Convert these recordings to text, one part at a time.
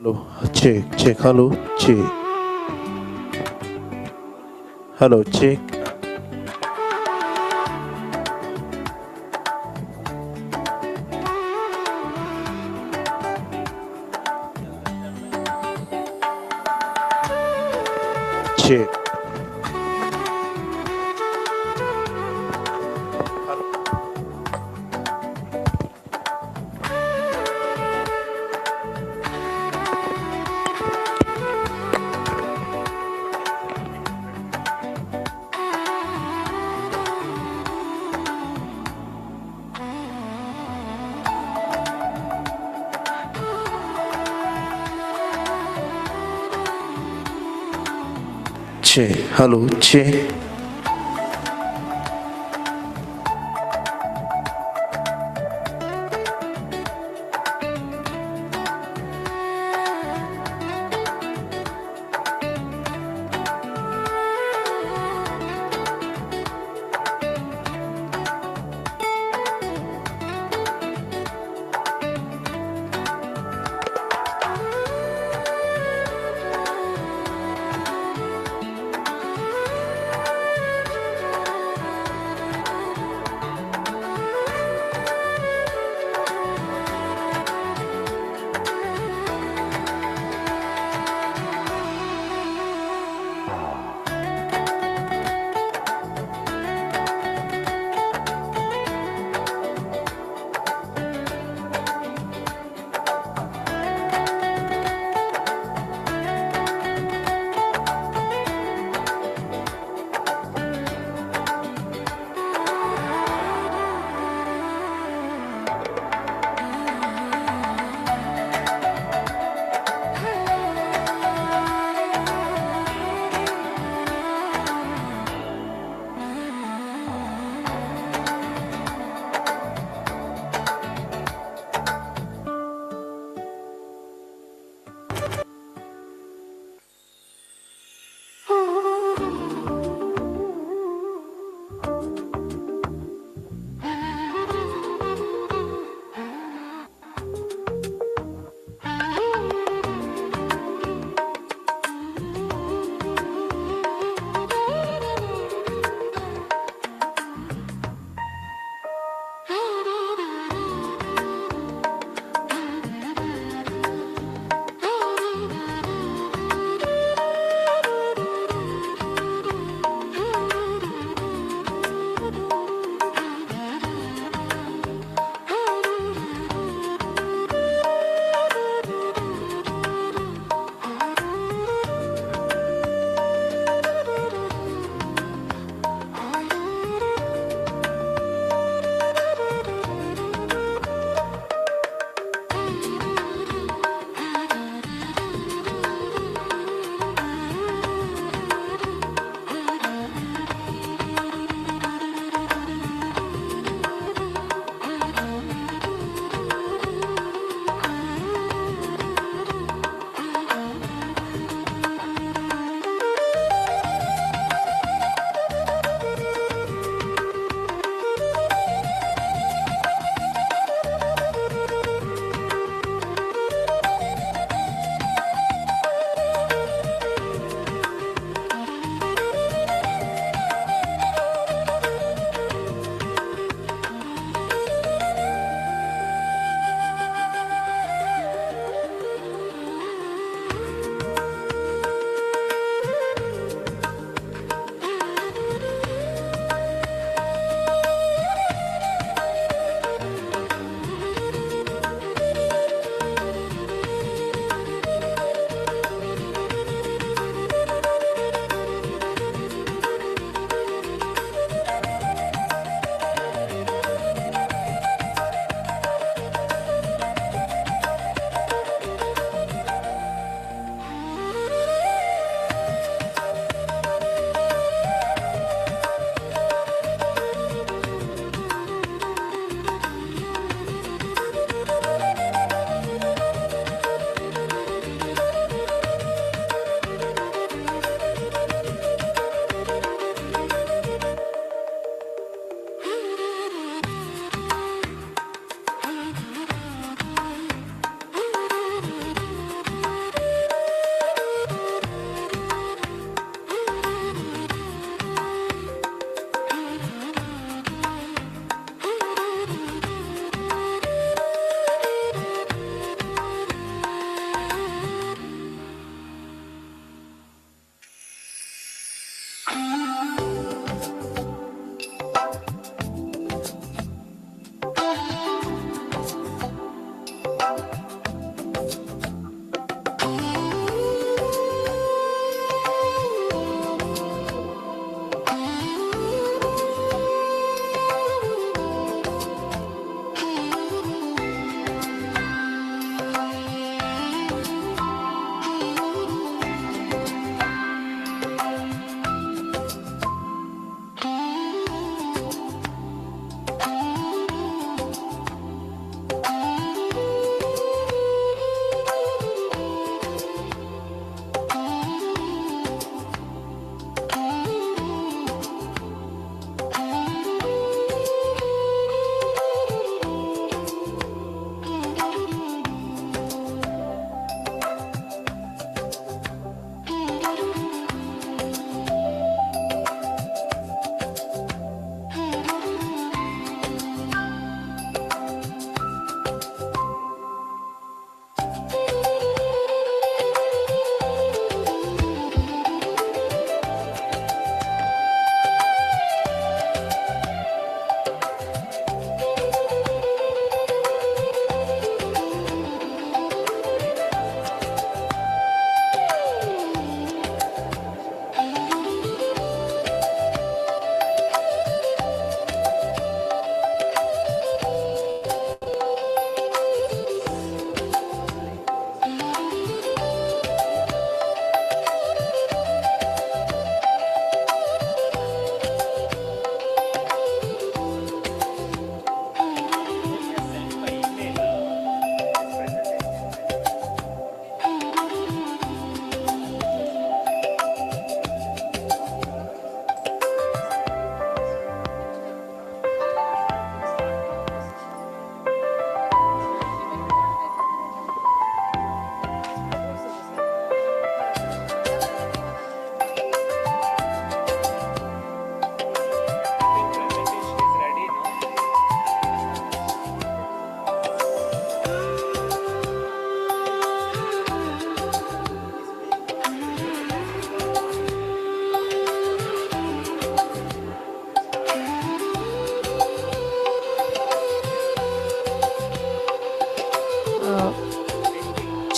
Hello, check. Hello, check. Hello, check. Check. Check. Hello, check.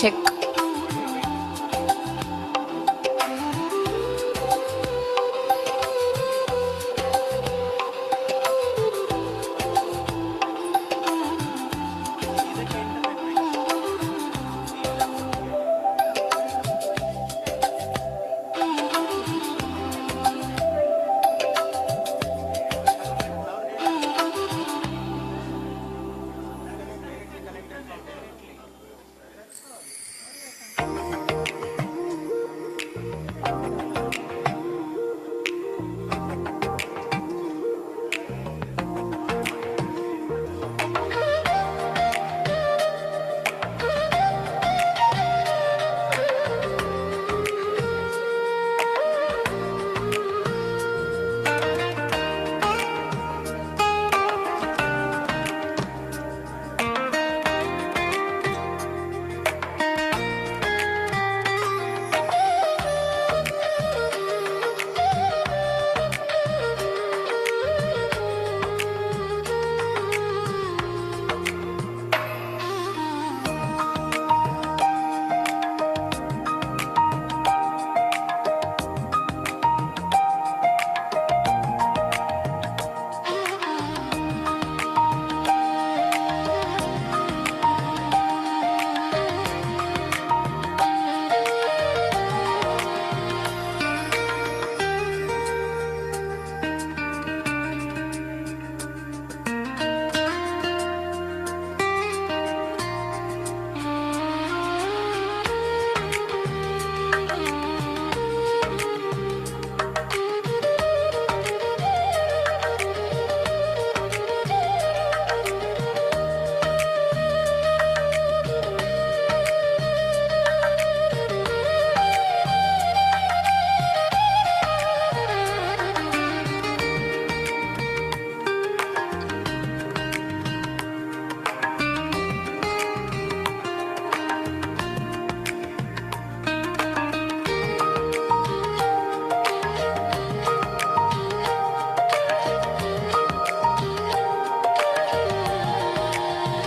check.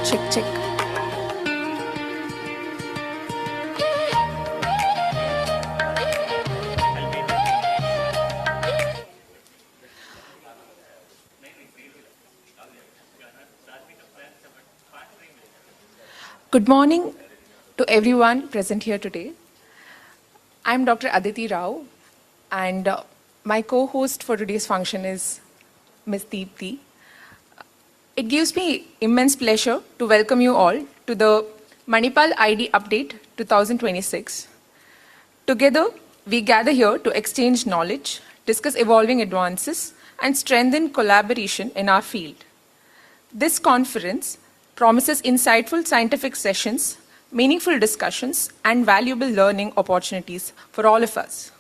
Check, check. Good morning to everyone present here today. I'm Dr. Aditi Rao, and my co-host for today's function is Ms. Deepthi. It gives me immense pleasure to welcome you all to the Manipal ID Update 2026. Together, we gather here to exchange knowledge, discuss evolving advances, and strengthen collaboration in our field. This conference promises insightful scientific sessions, meaningful discussions, and valuable learning opportunities for all of us.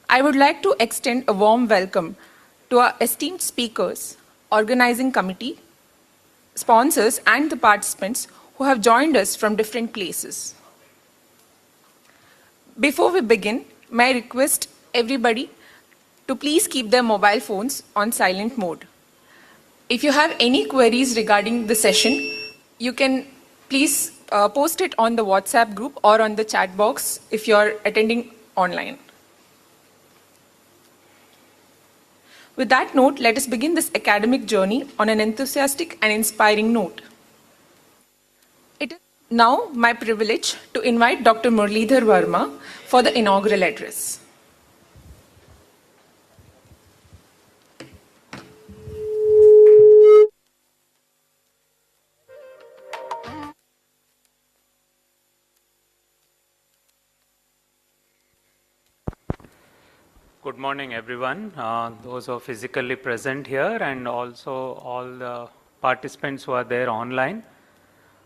I would like to extend a warm welcome to our esteemed speakers, organizing committee, sponsors, and the participants who have joined us from different places. Before we begin, may I request everybody to please keep their mobile phones on silent mode. If you have any queries regarding the session, you can please post it on the WhatsApp group or on the chat box if you're attending online. With that note, let us begin this academic journey on an enthusiastic and inspiring note. It is now my privilege to invite Dr. Muralidhar Verma for the inaugural address. Good morning, everyone. Those who are physically present here and also all the participants who are there online.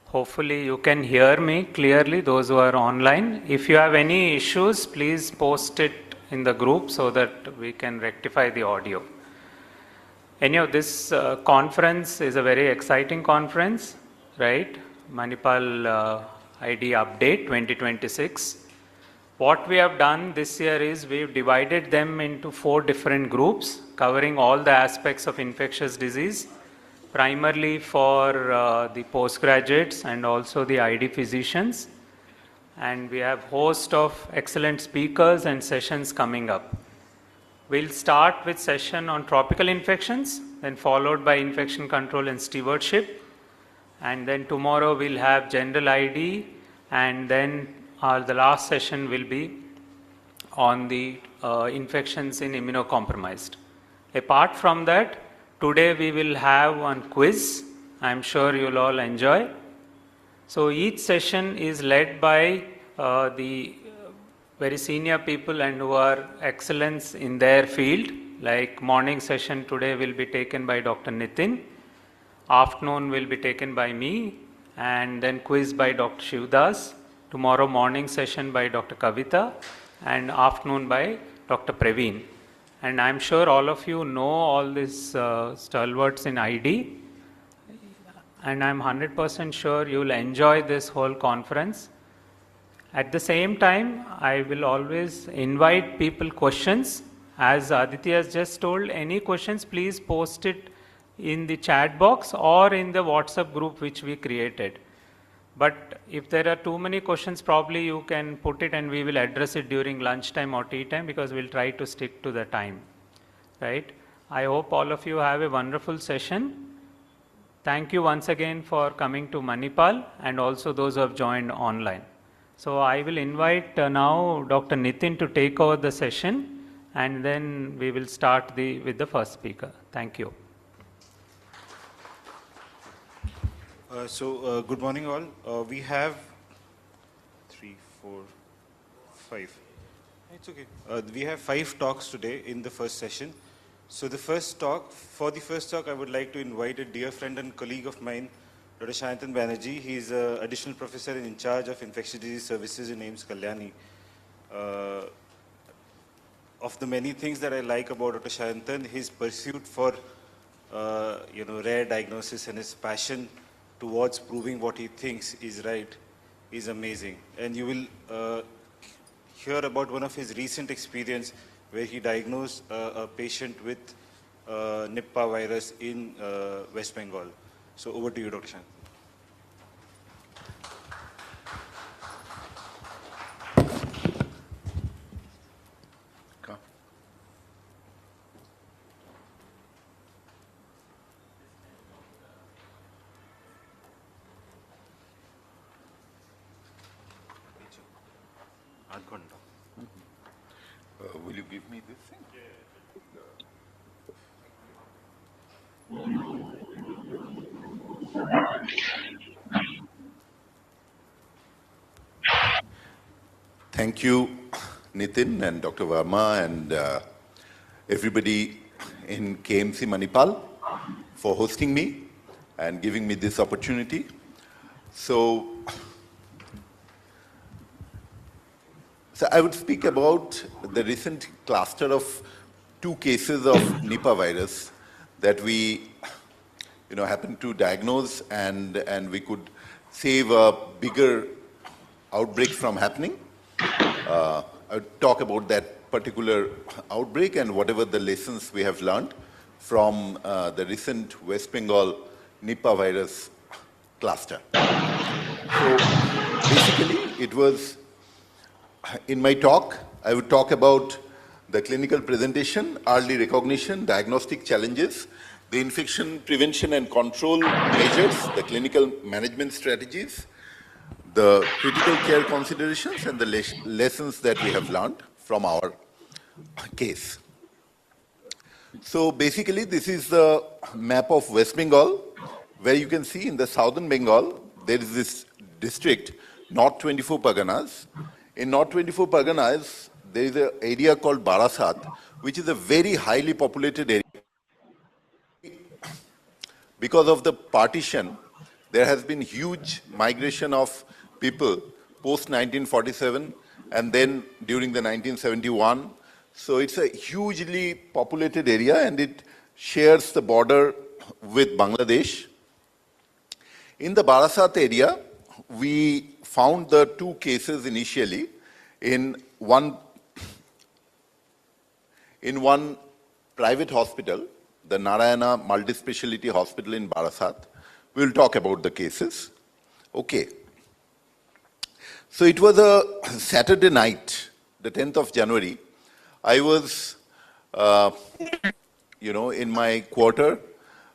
Hopefully you can hear me clearly, those who are online. If you have any issues, please post it in the group so that we can rectify the audio. Anyhow, this conference is a very exciting conference, right? Manipal ID Update 2026. What we have done this year is we've divided them into 4 different groups covering all the aspects of infectious disease, primarily for the postgraduates and also the ID physicians. and we have host of excellent speakers and sessions coming up. We'll start with session on tropical infections, then followed by infection control and stewardship, and then tomorrow we'll have general ID, and then the last session will be on the infections in immunocompromised. Apart from that, today we will have one quiz. I'm sure you'll all enjoy. So each session is led by the very senior people and who are excellence in their field. Like morning session today will be taken by Dr. Nitin, afternoon will be taken by me, and then quiz by Dr. Shivdas. Tomorrow morning session by Dr. Kavita, and afternoon by Dr. Praveen. And I'm sure all of you know all these stalwarts in ID, and I'm 100% sure you'll enjoy this whole conference. At the same time, I will always invite people questions. As Aditi has just told, any questions, please post it in the chat box or in the WhatsApp group which we created. But if there are too many questions, probably you can put it and we will address it during lunchtime or tea time, because we'll try to stick to the time, right? I hope all of you have a wonderful session. Thank you once again for coming to Manipal, and also those who have joined online. So I will invite now Dr. Nitin to take over the session, and then we will start with the first speaker. Thank you. Good morning all. We have 3, 4, 5. It's okay. We have 5 talks today in the first session. So for the first talk, I would like to invite a dear friend and colleague of mine, Dr. Sayantan Banerjee. He is an additional professor in charge of infectious disease services in AIIMS Kalyani. Of the many things that I like about Dr. Sayantan, his pursuit for rare diagnosis and his passion towards proving what he thinks is right is amazing. And you will hear about one of his recent experience where he diagnosed a patient with Nipah virus in West Bengal. So over to you, Dr. Shan. Will you give me this thing? Thank you, Nitin and Dr. Verma and everybody in KMC Manipal for hosting me and giving me this opportunity. So I would speak about the recent cluster of 2 cases of Nipah virus that we happened to diagnose, and we could save a bigger outbreak from happening. I would talk about that particular outbreak and whatever the lessons we have learned from the recent West Bengal Nipah virus cluster. So basically it was, in my talk, I would talk about the clinical presentation, early recognition, diagnostic challenges, the infection prevention and control measures, the clinical management strategies, the critical care considerations, and the lessons that we have learned from our case. So basically, this is the map of West Bengal, where you can see in the southern Bengal, there is this district, North 24 Parganas. In North 24 Parganas, there is an area called Barasat, which is a very highly populated area. Because of the partition, there has been huge migration of people post-1947 and then during the 1971. So it's a hugely populated area, and it shares the border with Bangladesh. In the Barasat area, we found the 2 cases initially in one private hospital, the Narayana Multispeciality Hospital in Barasat. We'll talk about the cases. Okay. So it was a Saturday night, the 10th of January. I was, in my quarter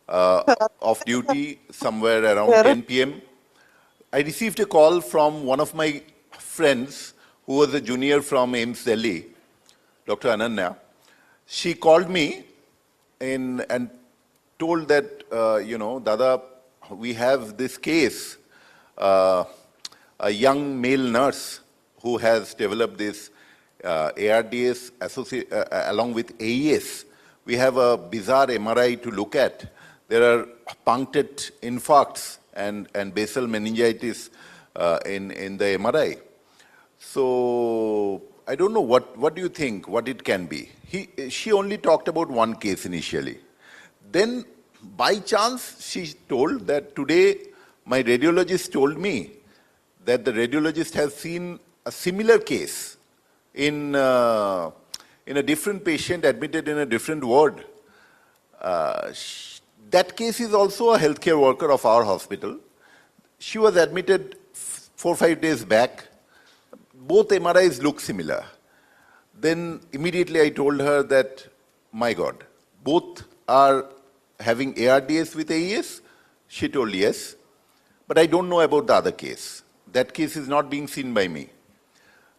of duty somewhere around 10 p.m. I received a call from one of my friends who was a junior from AIIMS Delhi, Dr. Ananya. She called me and told that, Dada, we have this case, a young male nurse who has developed this ARDS along with AES. We have a bizarre MRI to look at. There are punctured infarcts and basal meningitis in the MRI. So I don't know, what do you think, what it can be? She only talked about one case initially. Then by chance she told that today my radiologist told me that the radiologist has seen a similar case in a different patient admitted in a different ward. That case is also a healthcare worker of our hospital. She was admitted 4 or 5 days back. Both MRIs look similar. Then immediately I told her that, my God, both are having ARDS with AES? She told yes, but I don't know about the other case. That case is not being seen by me.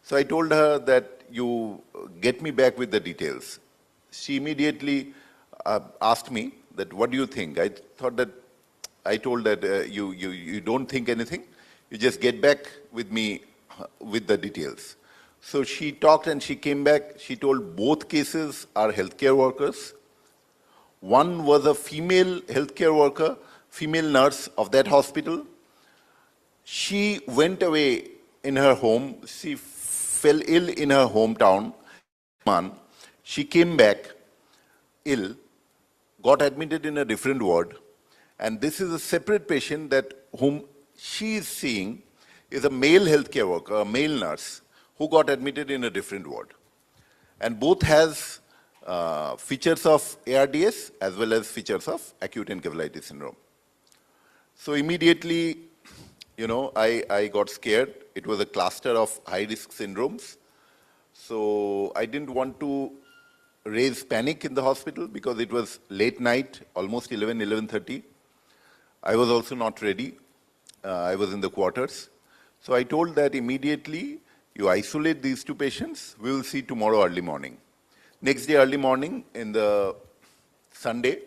So I told her that you get me back with the details. She immediately asked me that, what do you think? I told that you don't think anything. You just get back with me with the details. So she talked and she came back. She told both cases are healthcare workers. One was a female healthcare worker, female nurse of that hospital. She went away in her home. She fell ill in her hometown. She came back ill, got admitted in a different ward, and this is a separate patient that whom she is seeing is a male healthcare worker, a male nurse, who got admitted in a different ward. And both has features of ARDS as well as features of acute encephalitis syndrome. So immediately, I got scared. It was a cluster of high-risk syndromes. So I didn't want to raise panic in the hospital because it was late night, almost 11:30. I was also not ready. I was in the quarters. So I told that immediately, you isolate these two patients. We will see tomorrow early morning. Next day early morning, in the Sunday,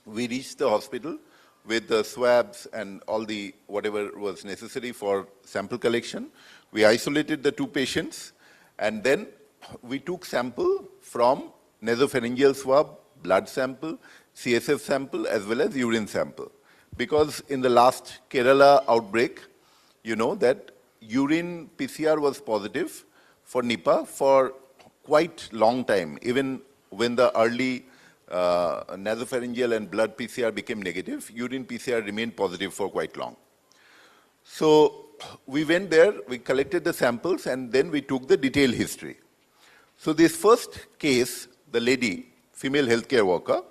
we reached the hospital with the swabs and all the whatever was necessary for sample collection. We isolated the two patients, and then we took sample from nasopharyngeal swab, blood sample, CSF sample, as well as urine sample. Because in the last Kerala outbreak, you know that urine PCR was positive for Nipah for quite long time, even when the early nasopharyngeal and blood PCR became negative, urine PCR remained positive for quite long. So we went there, we collected the samples, and then we took the detailed history. So this first case, the lady, female healthcare worker,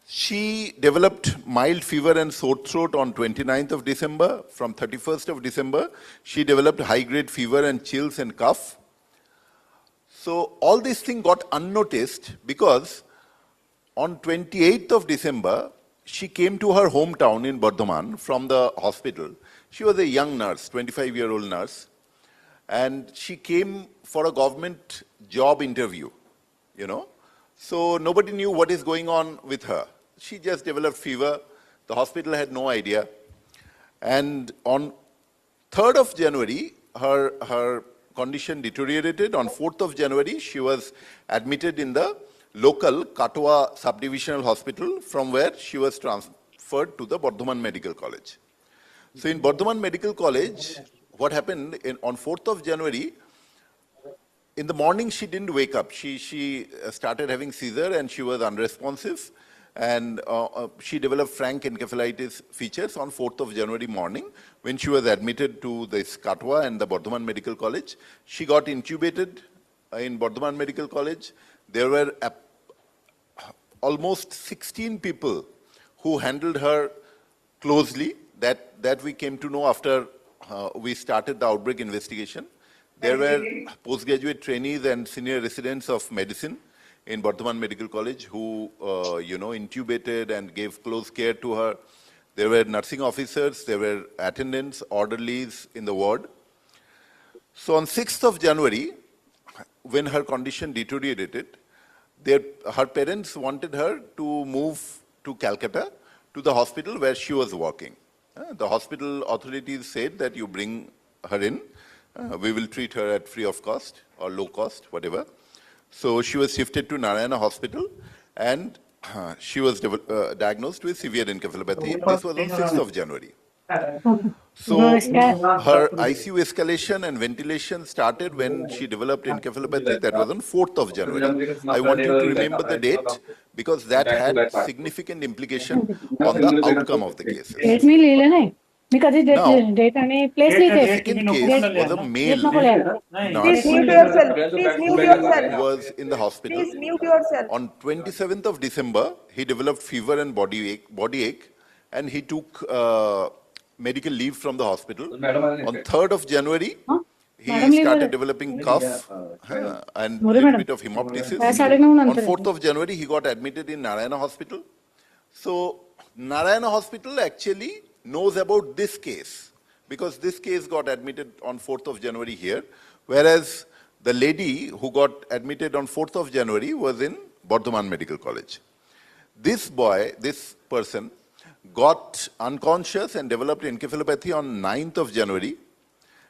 she developed mild fever and sore throat on 29th of December. From 31st of December, she developed high-grade fever and chills and cough. So all this thing got unnoticed because on 28th of December, she came to her hometown in Bardhaman from the hospital. She was a young nurse, 25-year-old nurse, and she came for a government job interview, So nobody knew what is going on with her. She just developed fever. The hospital had no idea. And on 3rd of January, her condition deteriorated. On 4th of January, she was admitted in the local Katwa subdivisional hospital, from where she was transferred to the Bardhaman Medical College. So in Bardhaman Medical College, what happened on 4th of January, in the morning she didn't wake up. She started having seizure and she was unresponsive. And she developed frank encephalitis features on 4th of January morning when she was admitted to this Katwa and the Bardhaman Medical College. She got intubated in Bardhaman Medical College. There were almost 16 people who handled her closely. That we came to know after we started the outbreak investigation. There were postgraduate trainees and senior residents of medicine in Bardhaman Medical College who, intubated and gave close care to her. There were nursing officers, there were attendants, orderlies in the ward. So on 6th of January, when her condition deteriorated, her parents wanted her to move to Calcutta, to the hospital where she was working. The hospital authorities said that you bring her in, we will treat her at free of cost or low cost, whatever. So she was shifted to Narayana Hospital and she was diagnosed with severe encephalopathy. This was on 6th of January. So her ICU escalation and ventilation started when she developed encephalopathy. That was on 4th of January. I want you to remember the date because that had significant implication on the outcome of the cases. Now, the second case was a male nurse Please mute yourself. Please mute yourself. who was in the hospital. Please mute yourself. On 27th of December, he developed fever and body ache, and he took medical leave from the hospital. On 3rd of January, he started developing cough and a little bit of hemoptysis. On 4th of January, he got admitted in Narayana Hospital. So Narayana Hospital actually knows about this case because this case got admitted on 4th of January here, whereas the lady who got admitted on 4th of January was in Bardhaman Medical College. This person, got unconscious and developed encephalopathy on 9th of January,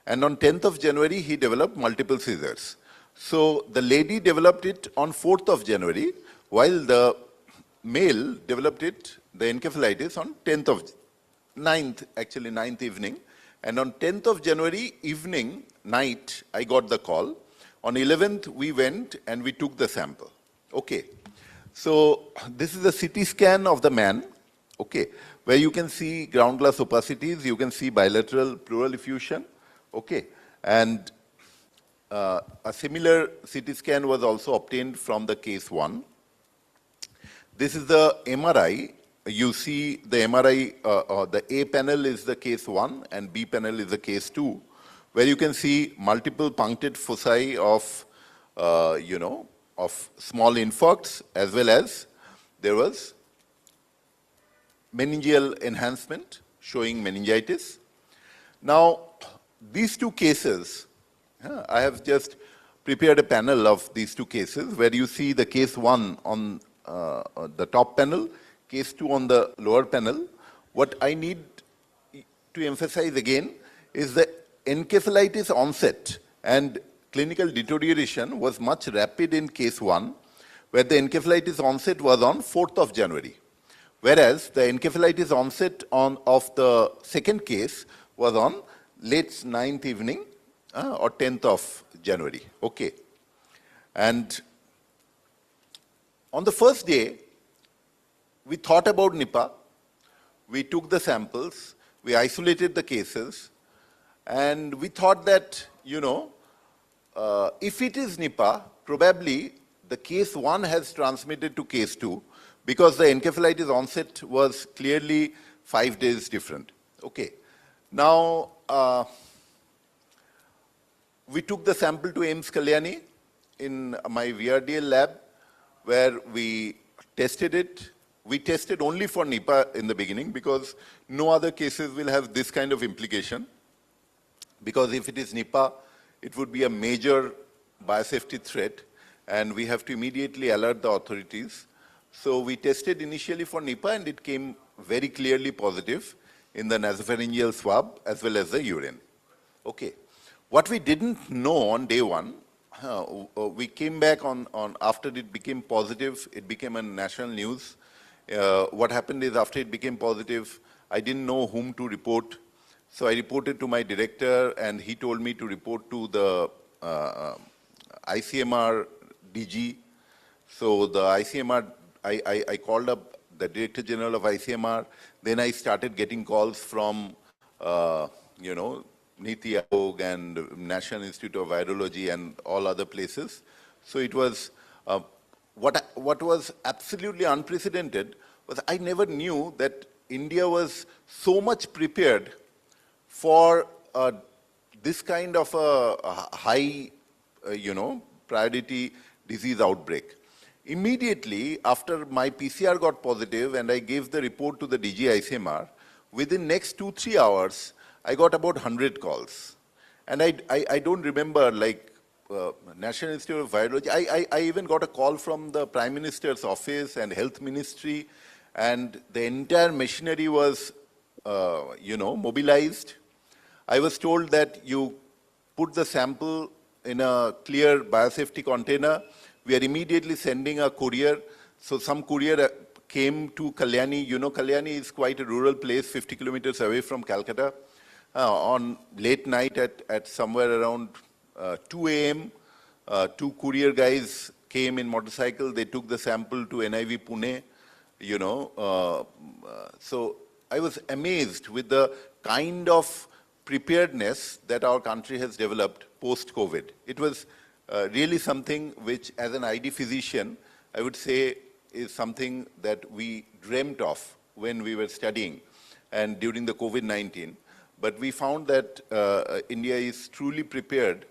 and on 10th of January, he developed multiple seizures. So the lady developed it on 4th of January, while the male developed it, the encephalitis, on 9th evening. And on 10th of January evening, night, I got the call. On 11th, we went and we took the sample. Okay. So this is a CT scan of the man, okay, where you can see ground glass opacities, you can see bilateral pleural effusion, okay. And a similar CT scan was also obtained from the case 1. This is the MRI. You see the MRI, the A panel is the case 1 and B panel is the case 2, where you can see multiple punctate foci of, of small infarcts, as well as there was meningeal enhancement showing meningitis. Now, these two cases, I have just prepared a panel of these two cases where you see the case 1 on the top panel, case 2 on the lower panel. What I need to emphasize again is the encephalitis onset and clinical deterioration was much rapid in case 1, where the encephalitis onset was on 4th of January. Whereas the encephalitis onset of the second case was on late 9th evening or 10th of January. Okay. And on the first day, we thought about Nipah. We took the samples, we isolated the cases, and we thought that, if it is Nipah, probably the case 1 has transmitted to case 2 because the encephalitis onset was clearly 5 days different. Okay. Now, we took the sample to AIIMS Kalyani in my VRDL lab where we tested it. We tested only for Nipah in the beginning because no other cases will have this kind of implication. Because if it is Nipah, it would be a major biosafety threat and we have to immediately alert the authorities. So we tested initially for Nipah and it came very clearly positive in the nasopharyngeal swab as well as the urine. Okay. What we didn't know on day 1, we came back on after it became positive, it became a national news. What happened is after it became positive, I didn't know whom to report. So I reported to my director and he told me to report to the ICMR DG. So the ICMR, I called up the Director General of ICMR. Then I started getting calls from, Niti Aayog and National Institute of Virology and all other places. So it was, what was absolutely unprecedented was I never knew that India was so much prepared for this kind of a high, priority disease outbreak. Immediately after my PCR got positive and I gave the report to the DG ICMR, within next 2-3 hours, I got about 100 calls. And I don't remember, like, National Institute of Virology. I even got a call from the Prime Minister's office and Health Ministry, and the entire machinery was, mobilized. I was told that you put the sample in a clear biosafety container. We are immediately sending a courier. So some courier came to Kalyani. You know, Kalyani is quite a rural place, 50 kilometers away from Calcutta. On late night at somewhere around 2 a.m., 2 courier guys came in motorcycle. They took the sample to NIV Pune, so I was amazed with the kind of preparedness that our country has developed post-COVID. It was really something which, as an ID physician, I would say is something that we dreamt of when we were studying and during the COVID-19. But we found that India is truly prepared,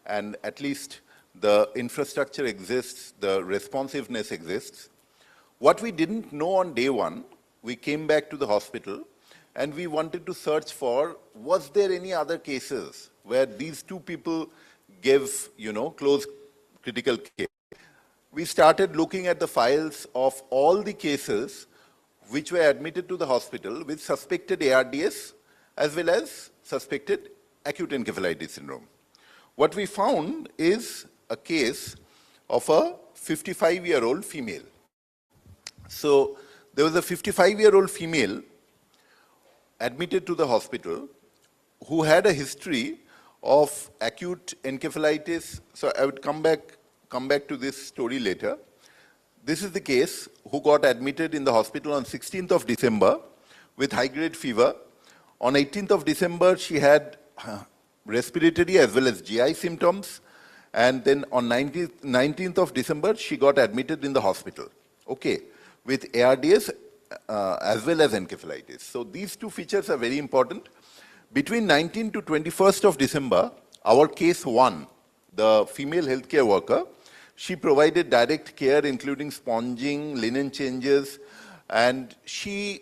and at least the infrastructure exists, the responsiveness exists. What we didn't know on day one, we came back to the hospital and we wanted to search for, was there any other cases where these 2 people gave, close critical care. We started looking at the files of all the cases which were admitted to the hospital with suspected ARDS as well as suspected acute encephalitis syndrome. What we found is a case of a 55-year-old female. So there was a 55-year-old female admitted to the hospital who had a history of acute encephalitis. So I would come back to this story later. This is the case who got admitted in the hospital on 16th of December with high-grade fever. On 18th of December, she had respiratory as well as GI symptoms. And then on 19th of December, she got admitted in the hospital, okay, with ARDS as well as encephalitis. So these 2 features are very important. Between 19th to 21st of December, our case 1, the female healthcare worker, she provided direct care including sponging, linen changes, and she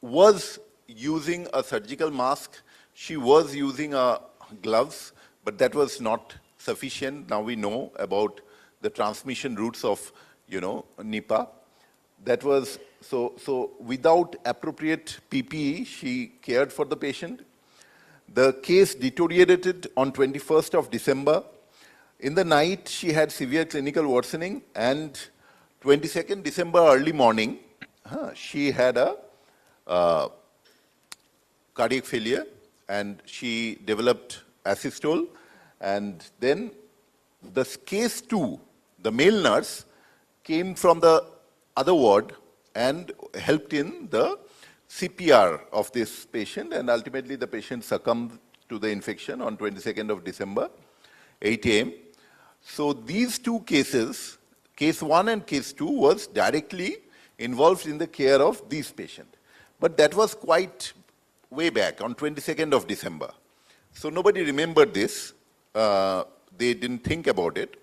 was using a surgical mask, she was using gloves, but that was not sufficient. Now we know about the transmission routes of, Nipah. That was, so without appropriate PPE, she cared for the patient. The case deteriorated on 21st of December. In the night, she had severe clinical worsening, and 22nd December early morning, she had a cardiac failure, and she developed asystole. And then the case 2, the male nurse, came from the other ward and helped in the CPR of this patient, and ultimately the patient succumbed to the infection on 22nd of December, 8 a.m. So these 2 cases, case 1 and case 2, was directly involved in the care of these patients. But that was quite way back on 22nd of December. So nobody remembered this. They didn't think about it.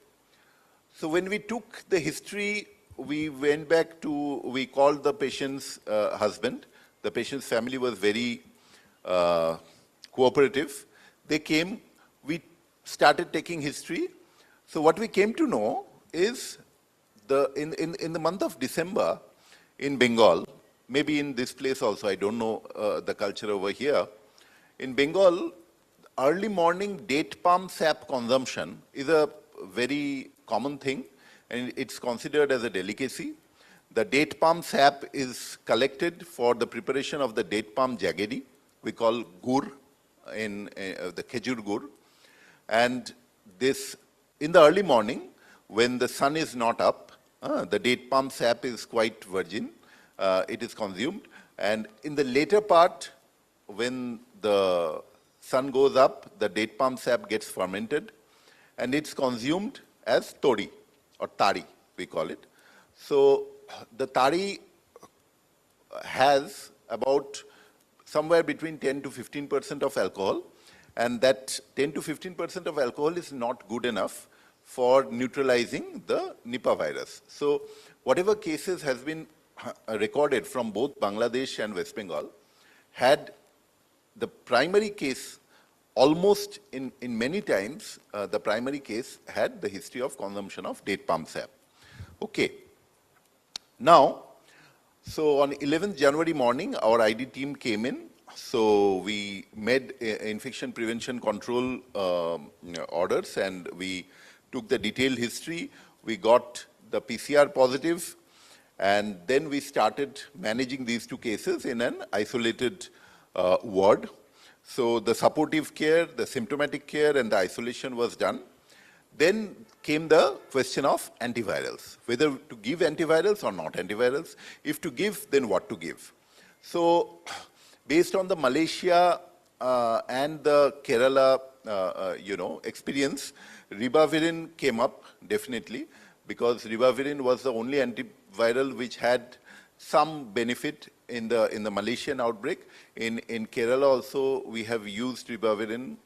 So when we took the history, we went back to, we called the patient's husband. The patient's family was very cooperative. They came, we started taking history. So what we came to know is in the month of December in Bengal, maybe in this place also, I don't know the culture over here. In Bengal, early morning date palm sap consumption is a very common thing, and it's considered as a delicacy. The date palm sap is collected for the preparation of the date palm jaggery, we call gur, in the khejur gur. And this, in the early morning, when the sun is not up, the date palm sap is quite virgin, it is consumed. And in the later part, when the sun goes up, the date palm sap gets fermented, and it's consumed as tori, or tari, we call it. So the tari has about somewhere between 10 to 15% of alcohol, and that 10 to 15% of alcohol is not good enough for neutralizing the Nipah virus. So whatever cases has been recorded from both Bangladesh and West Bengal had the primary case almost in many times, the primary case had the history of consumption of date palm sap. Okay. Now, so on 11th January morning, our ID team came in. So we made infection prevention control orders, and we took the detailed history. We got the PCR positive, and then we started managing these two cases in an isolated ward. So the supportive care, the symptomatic care, and the isolation was done. Then came the question of antivirals, whether to give antivirals or not antivirals. If to give, then what to give. So based on the Malaysia and the Kerala, experience, ribavirin came up definitely, because ribavirin was the only antiviral which had some benefit in the Malaysian outbreak. In Kerala also, we have used ribavirin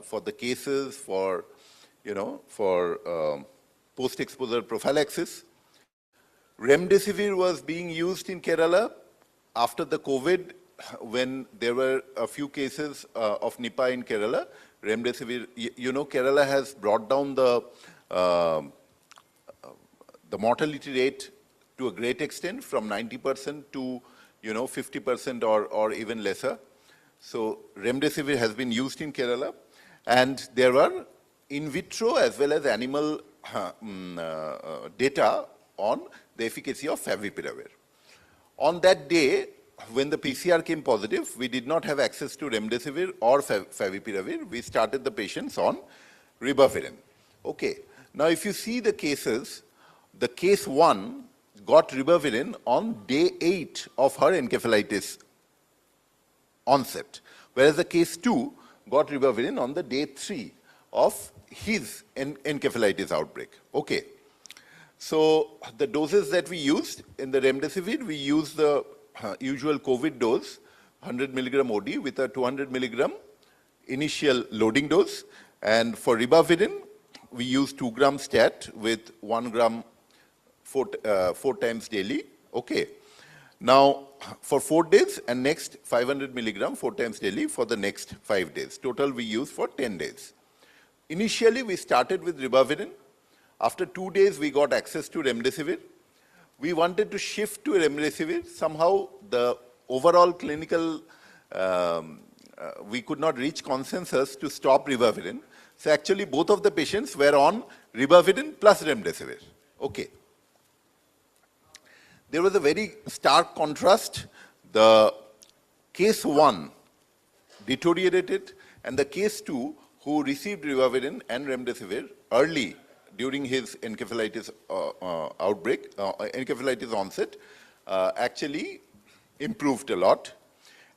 for the cases, for post-exposure prophylaxis. Remdesivir was being used in Kerala after the COVID, when there were a few cases of Nipah in Kerala. Remdesivir, Kerala has brought down the mortality rate to a great extent, from 90% to 50% or even lesser. So remdesivir has been used in Kerala, and there were in vitro as well as animal data on the efficacy of favipiravir. On that day, when the PCR came positive, we did not have access to remdesivir or favipiravir. We started the patients on ribavirin. Okay. Now, if you see the cases, the case 1 got ribavirin on day 8 of her encephalitis onset, whereas the case 2 got ribavirin on the day 3 of his encephalitis outbreak. Okay. So the doses that we used in the remdesivir, we used the usual COVID dose, 100 milligram OD with a 200 milligram initial loading dose. And for ribavirin, we used 2 gram stat with 1 gram 4 times daily. Okay. Now, for 4 days, and next 500 milligram 4 times daily for the next 5 days. Total we used for 10 days. Initially, we started with ribavirin. After 2 days, we got access to remdesivir. We wanted to shift to remdesivir. Somehow, the overall clinical, we could not reach consensus to stop ribavirin. So actually, both of the patients were on ribavirin plus remdesivir. Okay. There was a very stark contrast. The case 1 deteriorated, and the case 2, who received ribavirin and remdesivir early during his encephalitis outbreak, encephalitis onset, actually improved a lot.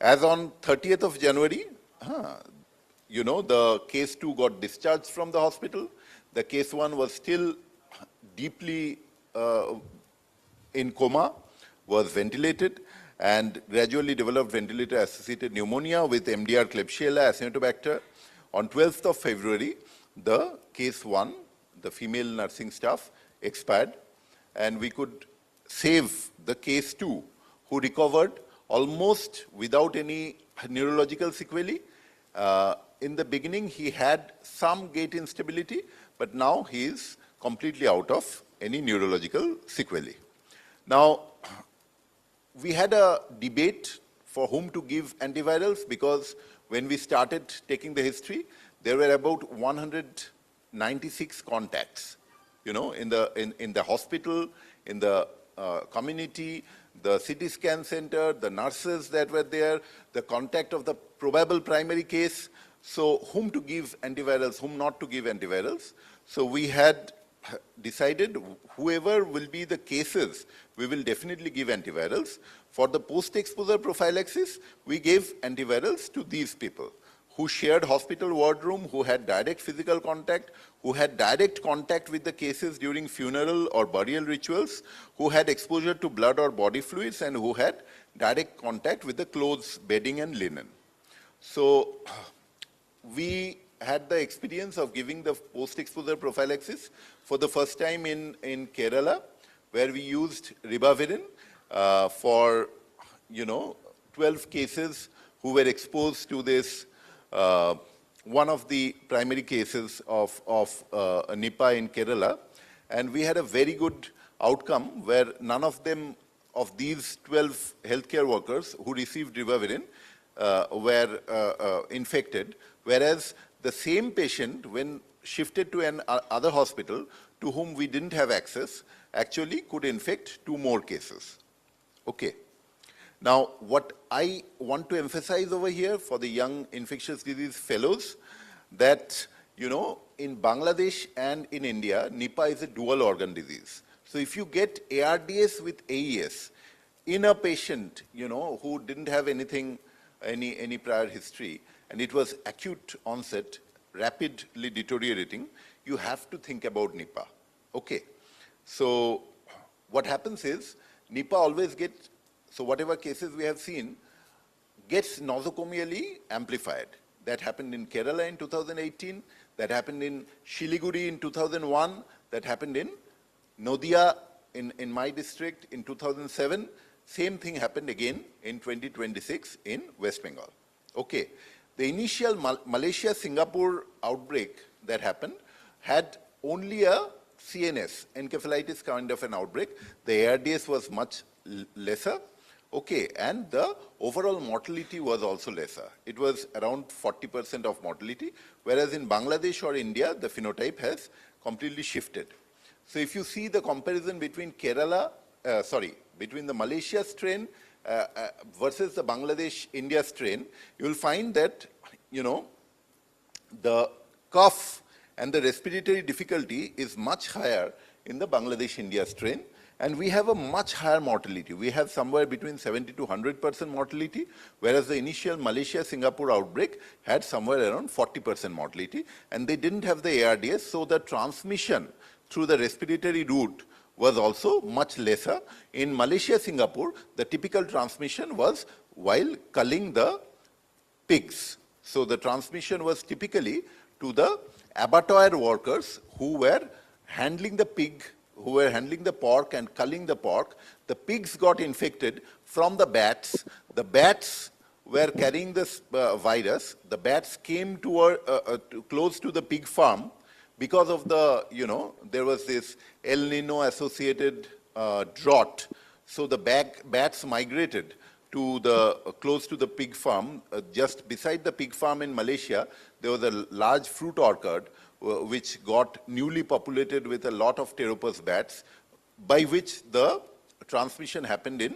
As on 30th of January, the case 2 got discharged from the hospital. The case 1 was still deeply in coma, was ventilated, and gradually developed ventilator-associated pneumonia with MDR Klebsiella Acinetobacter. On 12th of February, the case 1, the female nursing staff, expired, and we could save the case 2, who recovered almost without any neurological sequelae. In the beginning, he had some gait instability, but now he is completely out of any neurological sequelae. Now, we had a debate for whom to give antivirals, because when we started taking the history, there were about 196 contacts, in the hospital, in the community, the CT scan center, the nurses that were there, the contact of the probable primary case. So whom to give antivirals, whom not to give antivirals. So we had decided whoever will be the cases, we will definitely give antivirals. For the post-exposure prophylaxis, we gave antivirals to these people who shared hospital wardroom, who had direct physical contact, who had direct contact with the cases during funeral or burial rituals, who had exposure to blood or body fluids, and who had direct contact with the clothes, bedding, and linen. So we had the experience of giving the post-exposure prophylaxis for the first time in Kerala, where we used ribavirin for, 12 cases who were exposed to this, one of the primary cases of Nipah in Kerala. And we had a very good outcome where none of them, of these 12 healthcare workers who received ribavirin, were infected, whereas the same patient, when shifted to an other hospital to whom we didn't have access, actually could infect 2 more cases. Okay. Now, what I want to emphasize over here for the young infectious disease fellows, that, in Bangladesh and in India, Nipah is a dual organ disease. So if you get ARDS with AES in a patient, who didn't have anything, any prior history, and it was acute onset, rapidly deteriorating, you have to think about Nipah. Okay. So what happens is, Nipah always gets, so whatever cases we have seen, gets nosocomially amplified. That happened in Kerala in 2018, that happened in Shiliguri in 2001, that happened in Nodia in my district in 2007. Same thing happened again in 2026 in West Bengal. Okay. The initial Malaysia-Singapore outbreak that happened had only a CNS, encephalitis kind of an outbreak. The ARDS was much lesser. Okay, and the overall mortality was also lesser. It was around 40% of mortality, whereas in Bangladesh or India, the phenotype has completely shifted. So if you see the comparison between between the Malaysia strain versus the Bangladesh-India strain, you will find that, the cough and the respiratory difficulty is much higher in the Bangladesh-India strain, and we have a much higher mortality. We have somewhere between 70 to 100% mortality, whereas the initial Malaysia-Singapore outbreak had somewhere around 40% mortality, and they didn't have the ARDS, so the transmission through the respiratory route was also much lesser. In Malaysia-Singapore, the typical transmission was while culling the pigs. So the transmission was typically to the abattoir workers who were handling the pig, who were handling the pork and culling the pork. The pigs got infected from the bats. The bats were carrying this virus. The bats came close to the pig farm. Because of the, there was this El Nino associated drought, so the bats migrated to close to the pig farm. Just beside the pig farm in Malaysia, there was a large fruit orchard which got newly populated with a lot of pteropus bats, by which the transmission happened in,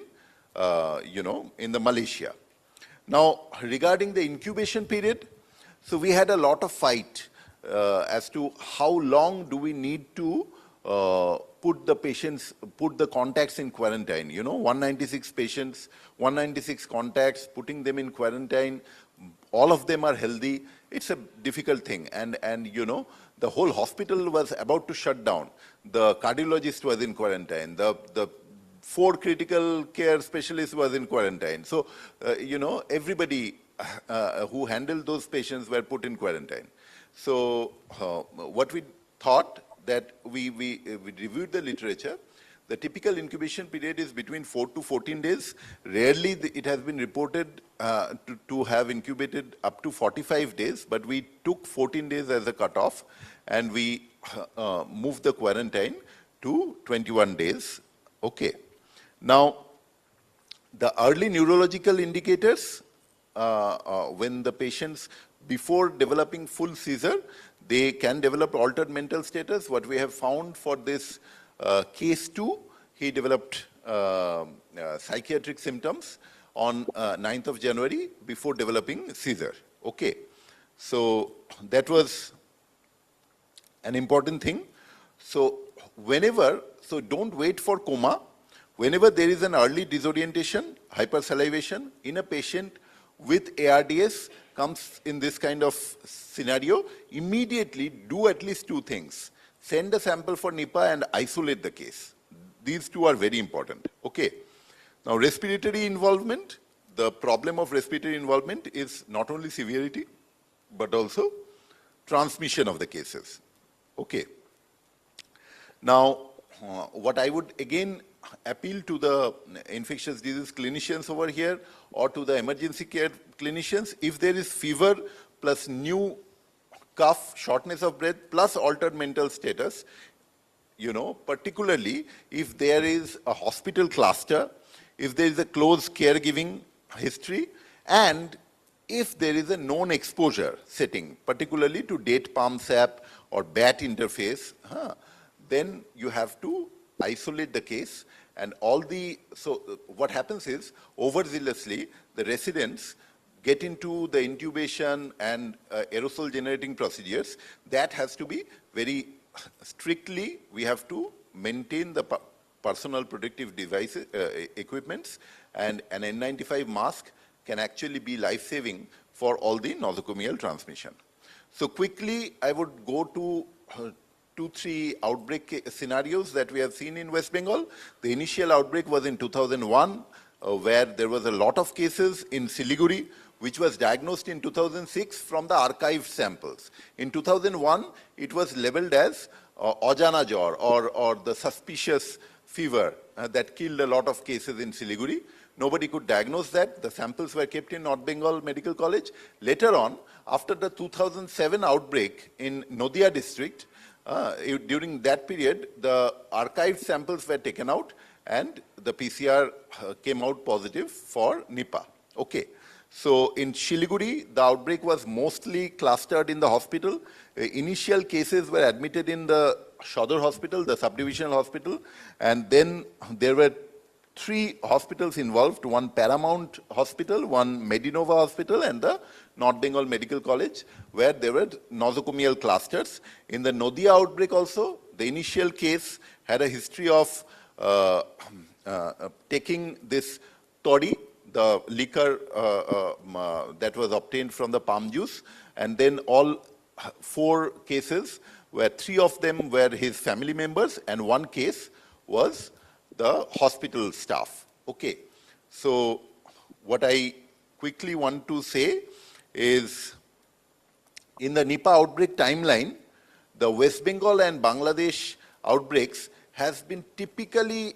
in the Malaysia. Now, regarding the incubation period, so we had a lot of fight as to how long do we need to put the contacts in quarantine. 196 patients, 196 contacts, putting them in quarantine, all of them are healthy. It's a difficult thing. And the whole hospital was about to shut down. The cardiologist was in quarantine. The 4 critical care specialists was in quarantine. So, everybody who handled those patients were put in quarantine. So what we thought, that we reviewed the literature. The typical incubation period is between 4 to 14 days. Rarely it has been reported to have incubated up to 45 days, but we took 14 days as a cutoff, and we moved the quarantine to 21 days. Okay. Now, the early neurological indicators, when the patients, before developing full seizure, they can develop altered mental status. What we have found for this case 2, he developed psychiatric symptoms on 9th of January before developing seizure. Okay. So that was an important thing. So don't wait for coma. Whenever there is an early disorientation, hypersalivation in a patient with ARDS comes in this kind of scenario, immediately do at least 2 things. Send a sample for Nipah and isolate the case. These 2 are very important. Okay. Now, respiratory involvement, the problem of respiratory involvement is not only severity, but also transmission of the cases. Okay. Now, what I would again appeal to the infectious disease clinicians over here or to the emergency care clinicians, if there is fever plus new cough, shortness of breath plus altered mental status, particularly if there is a hospital cluster, if there is a close caregiving history, and if there is a known exposure setting, particularly to date palm sap or bat interface, then you have to isolate the case. And so what happens is, overzealously, the residents get into the intubation and aerosol generating procedures. That has to be very strictly, we have to maintain the personal protective devices, equipments, and an N95 mask can actually be life-saving for all the nosocomial transmission. So quickly, I would go to 2-3 outbreak scenarios that we have seen in West Bengal. The initial outbreak was in 2001, where there was a lot of cases in Siliguri, which was diagnosed in 2006 from the archived samples. In 2001, it was labeled as Ojana Jor, or the suspicious fever that killed a lot of cases in Siliguri. Nobody could diagnose that. The samples were kept in North Bengal Medical College. Later on, after the 2007 outbreak in Nadia district, during that period, the archived samples were taken out and the PCR came out positive for Nipah. Okay. So in Siliguri, the outbreak was mostly clustered in the hospital. Initial cases were admitted in the Shodor hospital, the subdivisional hospital, and then there were 3 hospitals involved, one Paramount Hospital, one Medinova Hospital, and the North Bengal Medical College, where there were nosocomial clusters. In the Nadia outbreak also, the initial case had a history of taking this toddy, the liquor that was obtained from the palm juice, and then all 4 cases, where 3 of them were his family members, and 1 case was the hospital staff. Okay. So what I quickly want to say is, in the Nipah outbreak timeline, the West Bengal and Bangladesh outbreaks has been typically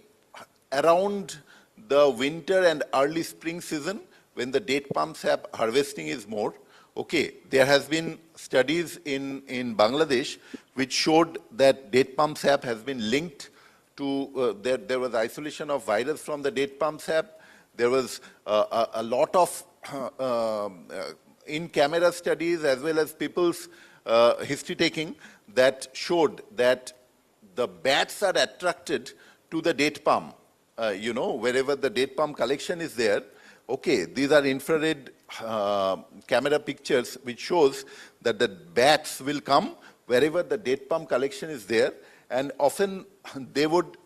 around the winter and early spring season, when the date palm sap harvesting is more. Okay, there has been studies in Bangladesh which showed that date palm sap has been linked to, there was isolation of virus from the date palm sap. There was a lot of in-camera studies as well as people's history taking that showed that the bats are attracted to the date palm. Wherever the date palm collection is there. Okay, these are infrared camera pictures which shows that the bats will come wherever the date palm collection is there, and often they would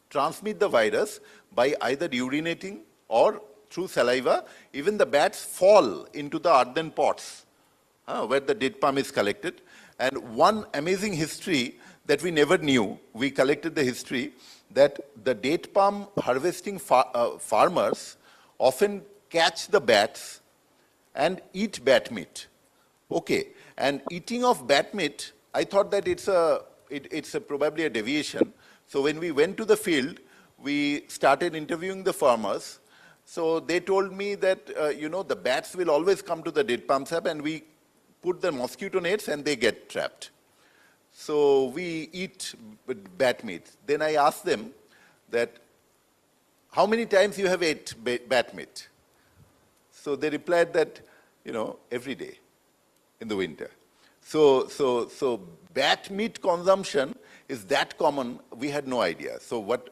transmit the virus by either urinating or through saliva. Even the bats fall into the earthen pots where the date palm is collected. And one amazing history that we never knew, we collected the history, that the date palm harvesting farmers often catch the bats and eat bat meat. Okay, and eating of bat meat, I thought that it's probably a deviation. So when we went to the field, we started interviewing the farmers. So they told me that, the bats will always come to the date palm sap, and we put the mosquito nets and they get trapped. So we eat bat meat. Then I asked them that, how many times you have ate bat meat? So they replied that, every day in the winter. So bat meat consumption is that common, we had no idea. So what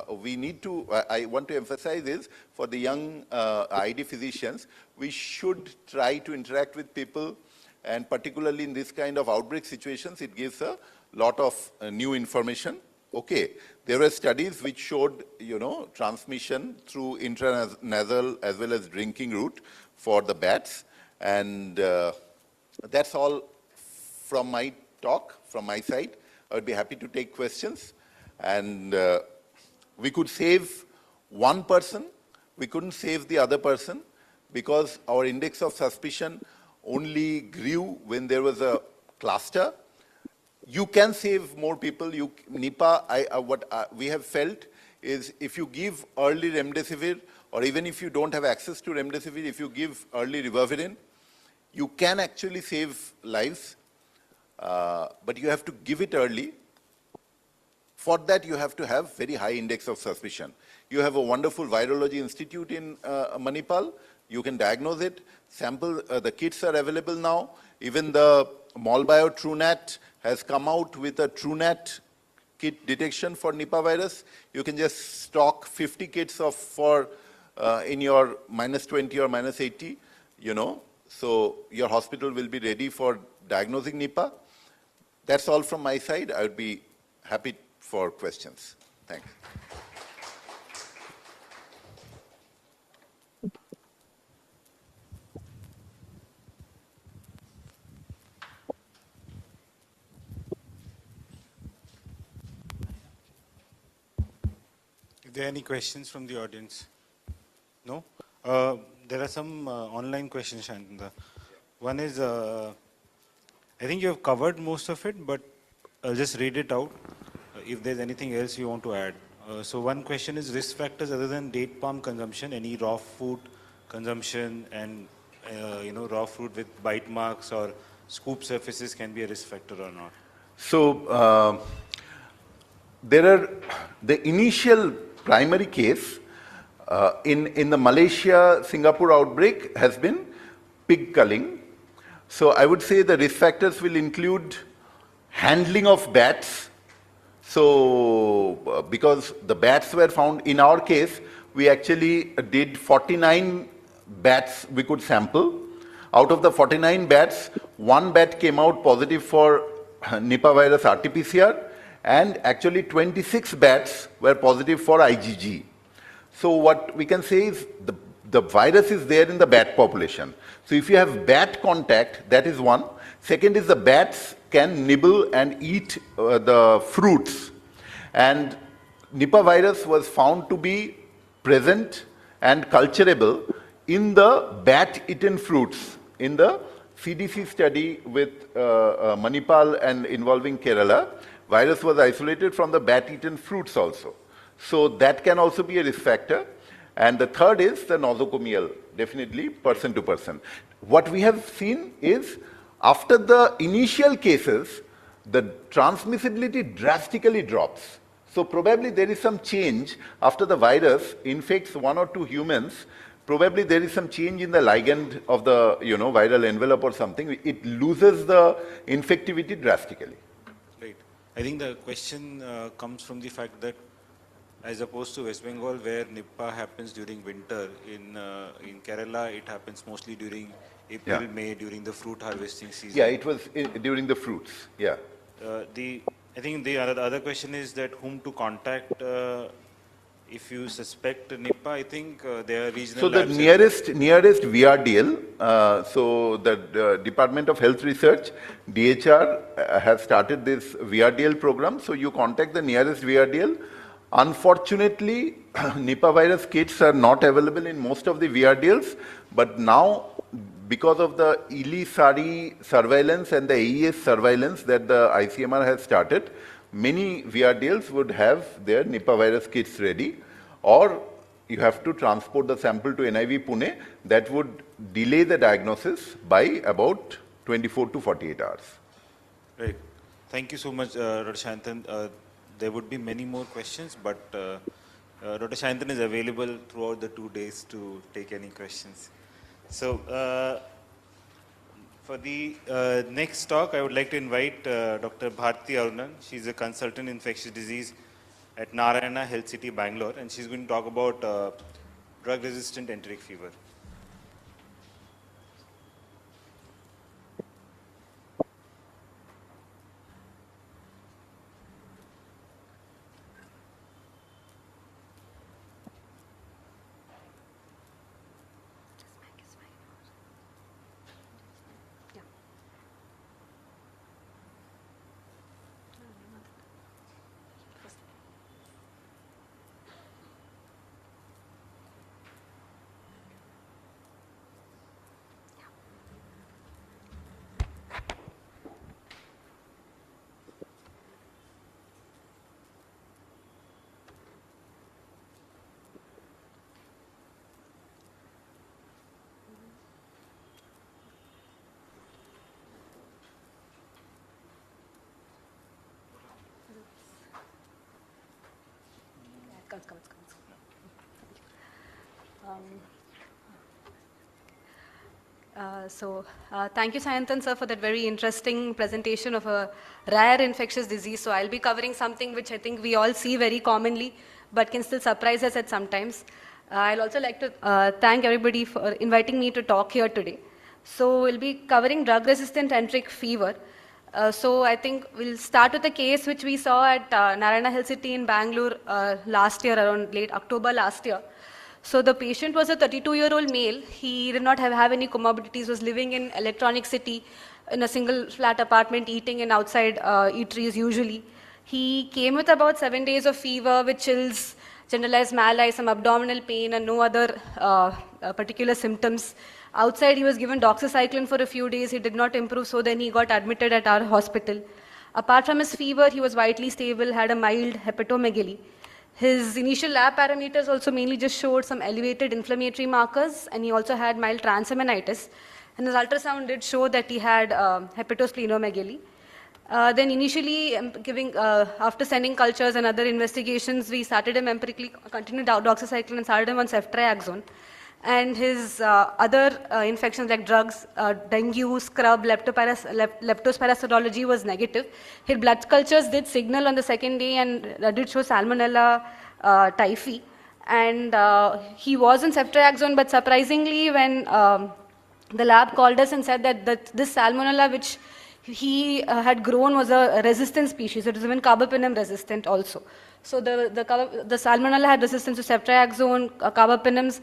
we need to, I want to emphasize is, for the young ID physicians, we should try to interact with people, and particularly in this kind of outbreak situations, it gives a lot of new information. Okay, there were studies which showed, transmission through intranasal as well as drinking route for the bats. And that's all from my talk, from my side. I would be happy to take questions. And we could save one person, we couldn't save the other person, because our index of suspicion only grew when there was a cluster. You can save more people. Nipah, what we have felt is if you give early remdesivir, or even if you don't have access to remdesivir, if you give early ribavirin, you can actually save lives, but you have to give it early. For that, you have to have very high index of suspicion. You have a wonderful virology institute in Manipal. You can diagnose it. The kits are available now. Even the Molbio TrueNat has come out with a TrueNat kit detection for Nipah virus. You can just stock 50 kits in your -20 or -80, so your hospital will be ready for diagnosing Nipah. That's all from my side. I would be happy for questions. Thanks. If there are any questions from the audience? No? There are some online questions, Shantanda. One is, I think you have covered most of it, but I'll just read it out if there's anything else you want to add. So one question is risk factors other than date palm consumption, any raw food consumption and raw fruit with bite marks or scoop surfaces can be a risk factor or not? So there are the initial primary case in the Malaysia-Singapore outbreak has been pig culling. So I would say the risk factors will include handling of bats. So because the bats were found, in our case, we actually did 49 bats we could sample. Out of the 49 bats, 1 bat came out positive for Nipah virus RT-PCR, and actually 26 bats were positive for IgG. So what we can say is the virus is there in the bat population. So if you have bat contact, that is one. Second is the bats can nibble and eat the fruits. And Nipah virus was found to be present and culturable in the bat-eaten fruits. In the CDC study with Manipal and involving Kerala, virus was isolated from the bat-eaten fruits also. So that can also be a risk factor. And the third is the nosocomial, definitely person to person. What we have seen is after the initial cases, the transmissibility drastically drops. So probably there is some change after the virus infects 1 or 2 humans. Probably there is some change in the ligand of the viral envelope or something. It loses the infectivity drastically. Right. I think the question comes from the fact that as opposed to West Bengal, where Nipah happens during winter, in Kerala it happens mostly during April, May, during the fruit harvesting season. Yeah, it was during the fruits. Yeah. I think the other question is that whom to contact if you suspect Nipah. I think there are regional. So the nearest VRDL. So the Department of Health Research, DHR, has started this VRDL program. So you contact the nearest VRDL. Unfortunately, Nipah virus kits are not available in most of the VRDLs, but now because of the ELI-SARI surveillance and the AES surveillance that the ICMR has started, many VRDLs would have their Nipah virus kits ready, or you have to transport the sample to NIV Pune. That would delay the diagnosis by about 24 to 48 hours. Right. Thank you so much, Dr. Sayantan. There would be many more questions, but Dr. Sayantan is available throughout the 2 days to take any questions. So, for the next talk, I would like to invite Dr. Bharathi Arunan. She's a consultant in infectious disease at Narayana Health City, Bangalore, and she's going to talk about drug-resistant enteric fever. Thank you, Sayantan sir, for that very interesting presentation of a rare infectious disease. So I'll be covering something which I think we all see very commonly, but can still surprise us at sometimes. I'll also like to thank everybody for inviting me to talk here today. So we'll be covering drug-resistant enteric fever. So I think we'll start with a case which we saw at Narayana Health City in Bangalore last year, around late October last year. So the patient was a 32-year-old male. He did not have any comorbidities, was living in Electronic City in a single flat apartment, eating in outside eateries usually. He came with about 7 days of fever with chills, generalized malaise, some abdominal pain and no other particular symptoms. Outside he was given doxycycline for a few days. He did not improve, so then he got admitted at our hospital. Apart from his fever, he was vitally stable, had a mild hepatomegaly. His initial lab parameters also mainly just showed some elevated inflammatory markers, and he also had mild transaminitis. And his ultrasound did show that he had hepatosplenomegaly. Then initially, after sending cultures and other investigations, we started him empirically, continued doxycycline and started him on ceftriaxone. And his other infections like drugs, dengue, scrub, leptospirosity was negative. His blood cultures did signal on the second day and did show salmonella typhi. And he was on ceftriaxone, but surprisingly, when the lab called us and said that this salmonella, which he had grown, was a resistant species. It was even carbapenem resistant also. So the salmonella had resistance to ceftriaxone, carbapenems,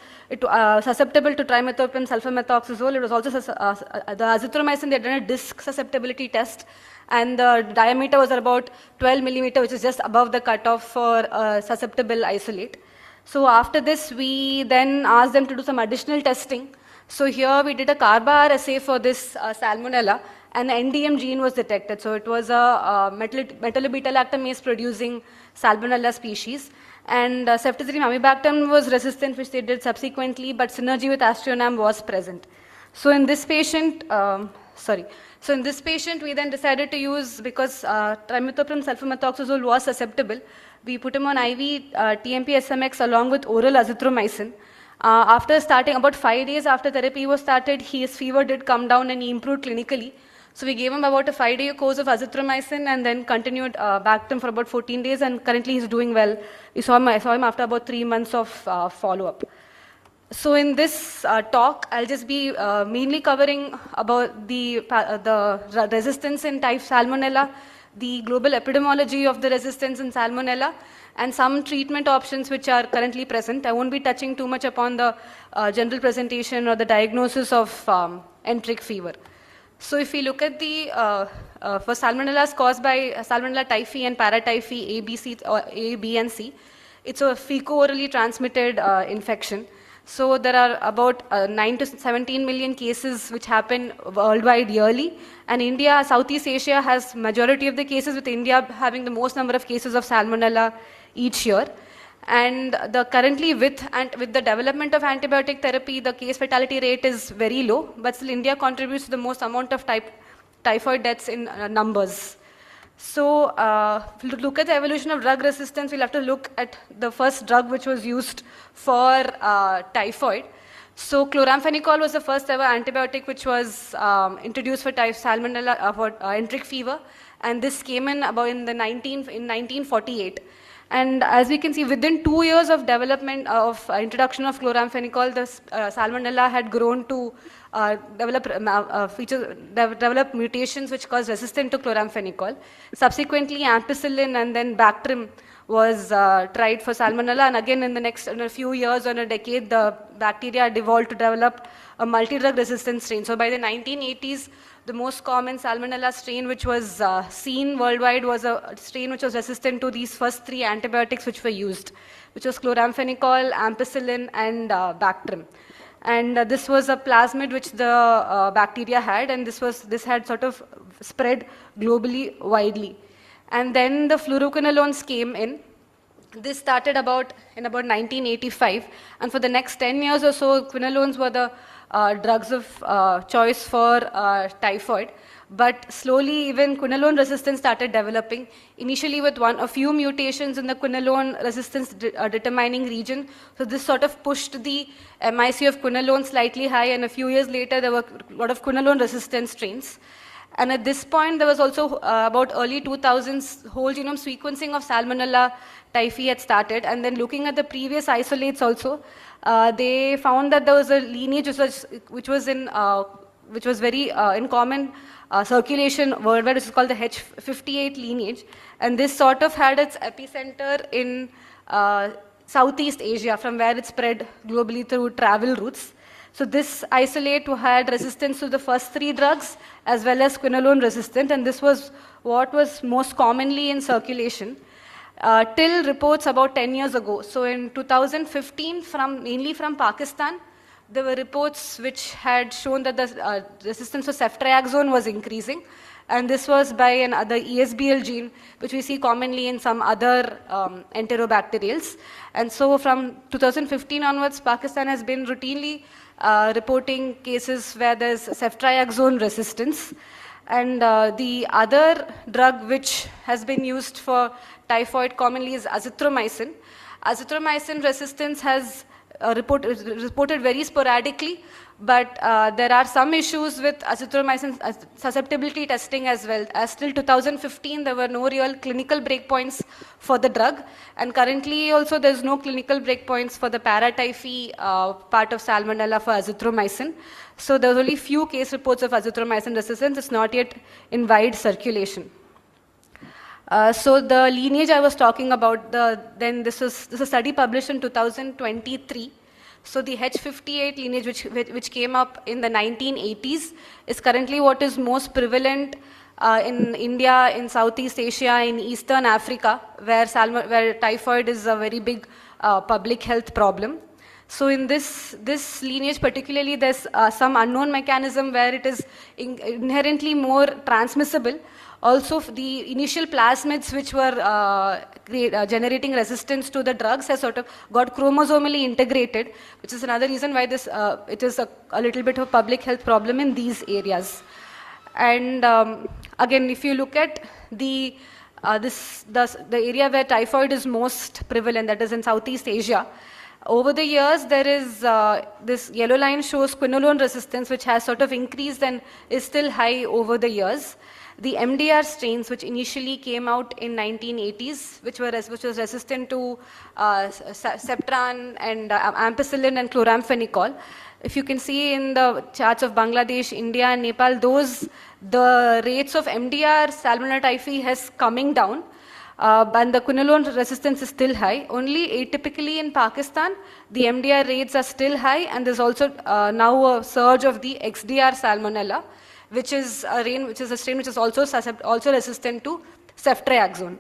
susceptible to trimethoprim, sulfamethoxazole. It was also the azithromycin. They did a disc susceptibility test, and the diameter was about 12 millimeter, which is just above the cutoff for susceptible isolate. So after this, we then asked them to do some additional testing. So here we did a carbar assay for this salmonella, and the NDM gene was detected. So it was a metallobeta-lactamase producing salmonella species. And ceftazidime amibactam was resistant, which they did subsequently, but synergy with aztreonam was present. So in this patient, we then decided to use, because trimethoprim sulfamethoxazole was susceptible, we put him on IV TMP SMX along with oral azithromycin. After starting, about 5 days after therapy was started, his fever did come down and he improved clinically. So we gave him about a 5-day course of azithromycin and then continued Bactam for about 14 days, and currently he's doing well. I saw him after about 3 months of follow-up. So in this talk, I'll just be mainly covering about the resistance in type Salmonella, the global epidemiology of the resistance in Salmonella, and some treatment options which are currently present. I won't be touching too much upon the general presentation or the diagnosis of enteric fever. So if we look at the, for salmonellas caused by Salmonella typhi and paratyphi A, B, C, or A, B, and C, it's a fecal-orally transmitted infection. So there are about 9 to 17 million cases which happen worldwide yearly. And India, Southeast Asia has majority of the cases, with India having the most number of cases of Salmonella each year. And currently with the development of antibiotic therapy, the case fatality rate is very low, but still India contributes to the most amount of typhoid deaths in numbers. So to look at the evolution of drug resistance, we'll have to look at the first drug which was used for typhoid. So chloramphenicol was the first ever antibiotic which was introduced for Salmonella, for enteric fever, and this came in about in 1948. And as we can see, within 2 years of development of introduction of chloramphenicol, the Salmonella had grown to develop mutations which caused resistance to chloramphenicol. Subsequently, ampicillin and then Bactrim was tried for Salmonella, and again in a few years or a decade, the bacteria evolved to develop a multi-drug resistant strain. So by the 1980s, the most common Salmonella strain which was seen worldwide was a strain which was resistant to these first 3 antibiotics which were used, which was chloramphenicol, ampicillin, and Bactrim. And this was a plasmid which the bacteria had, and this had sort of spread globally widely. And then the fluoroquinolones came in. This started in about 1985, and for the next 10 years or so, quinolones were the drugs of choice for typhoid. But slowly, even quinolone resistance started developing, initially with a few mutations in the quinolone resistance determining region. So this sort of pushed the MIC of quinolone slightly high, and a few years later, there were a lot of quinolone resistant strains. And at this point, there was also about early 2000s, whole genome sequencing of Salmonella typhi had started. And then looking at the previous isolates also, they found that there was a lineage which was very in common circulation worldwide, which is called the H58 lineage. And this sort of had its epicenter in Southeast Asia, from where it spread globally through travel routes. So this isolate had resistance to the first 3 drugs as well as quinolone resistant, and this was what was most commonly in circulation till reports about 10 years ago. So in 2015, mainly from Pakistan, there were reports which had shown that the resistance to ceftriaxone was increasing, and this was by another ESBL gene, which we see commonly in some other enterobacterials. And so from 2015 onwards, Pakistan has been routinely reporting cases where there's ceftriaxone resistance. And the other drug which has been used for typhoid commonly is azithromycin. Azithromycin resistance has reported very sporadically, but there are some issues with azithromycin susceptibility testing as well. As till 2015, there were no real clinical breakpoints for the drug, and currently also there's no clinical breakpoints for the paratyphi part of Salmonella for azithromycin. So there's only few case reports of azithromycin resistance. It's not yet in wide circulation. So the lineage I was talking about, this is a study published in 2023. So the H58 lineage, which came up in the 1980s, is currently what is most prevalent in India, in Southeast Asia, in Eastern Africa, where typhoid is a very big public health problem. So in this lineage particularly, there's some unknown mechanism where it is inherently more transmissible. Also, the initial plasmids which were generating resistance to the drugs has sort of got chromosomally integrated, which is another reason why it is a little bit of a public health problem in these areas. And again, if you look at the area where typhoid is most prevalent, that is in Southeast Asia, over the years, there is this yellow line shows quinolone resistance, which has sort of increased and is still high over the years. The MDR strains, which initially came out in 1980s, which was resistant to Septran and ampicillin and chloramphenicol. If you can see in the charts of Bangladesh, India, and Nepal, the rates of MDR Salmonella typhi has coming down. And the quinolone resistance is still high. Only atypically in Pakistan, the MDR rates are still high, and there's also now a surge of the XDR Salmonella, which is a strain which is also resistant to ceftriaxone.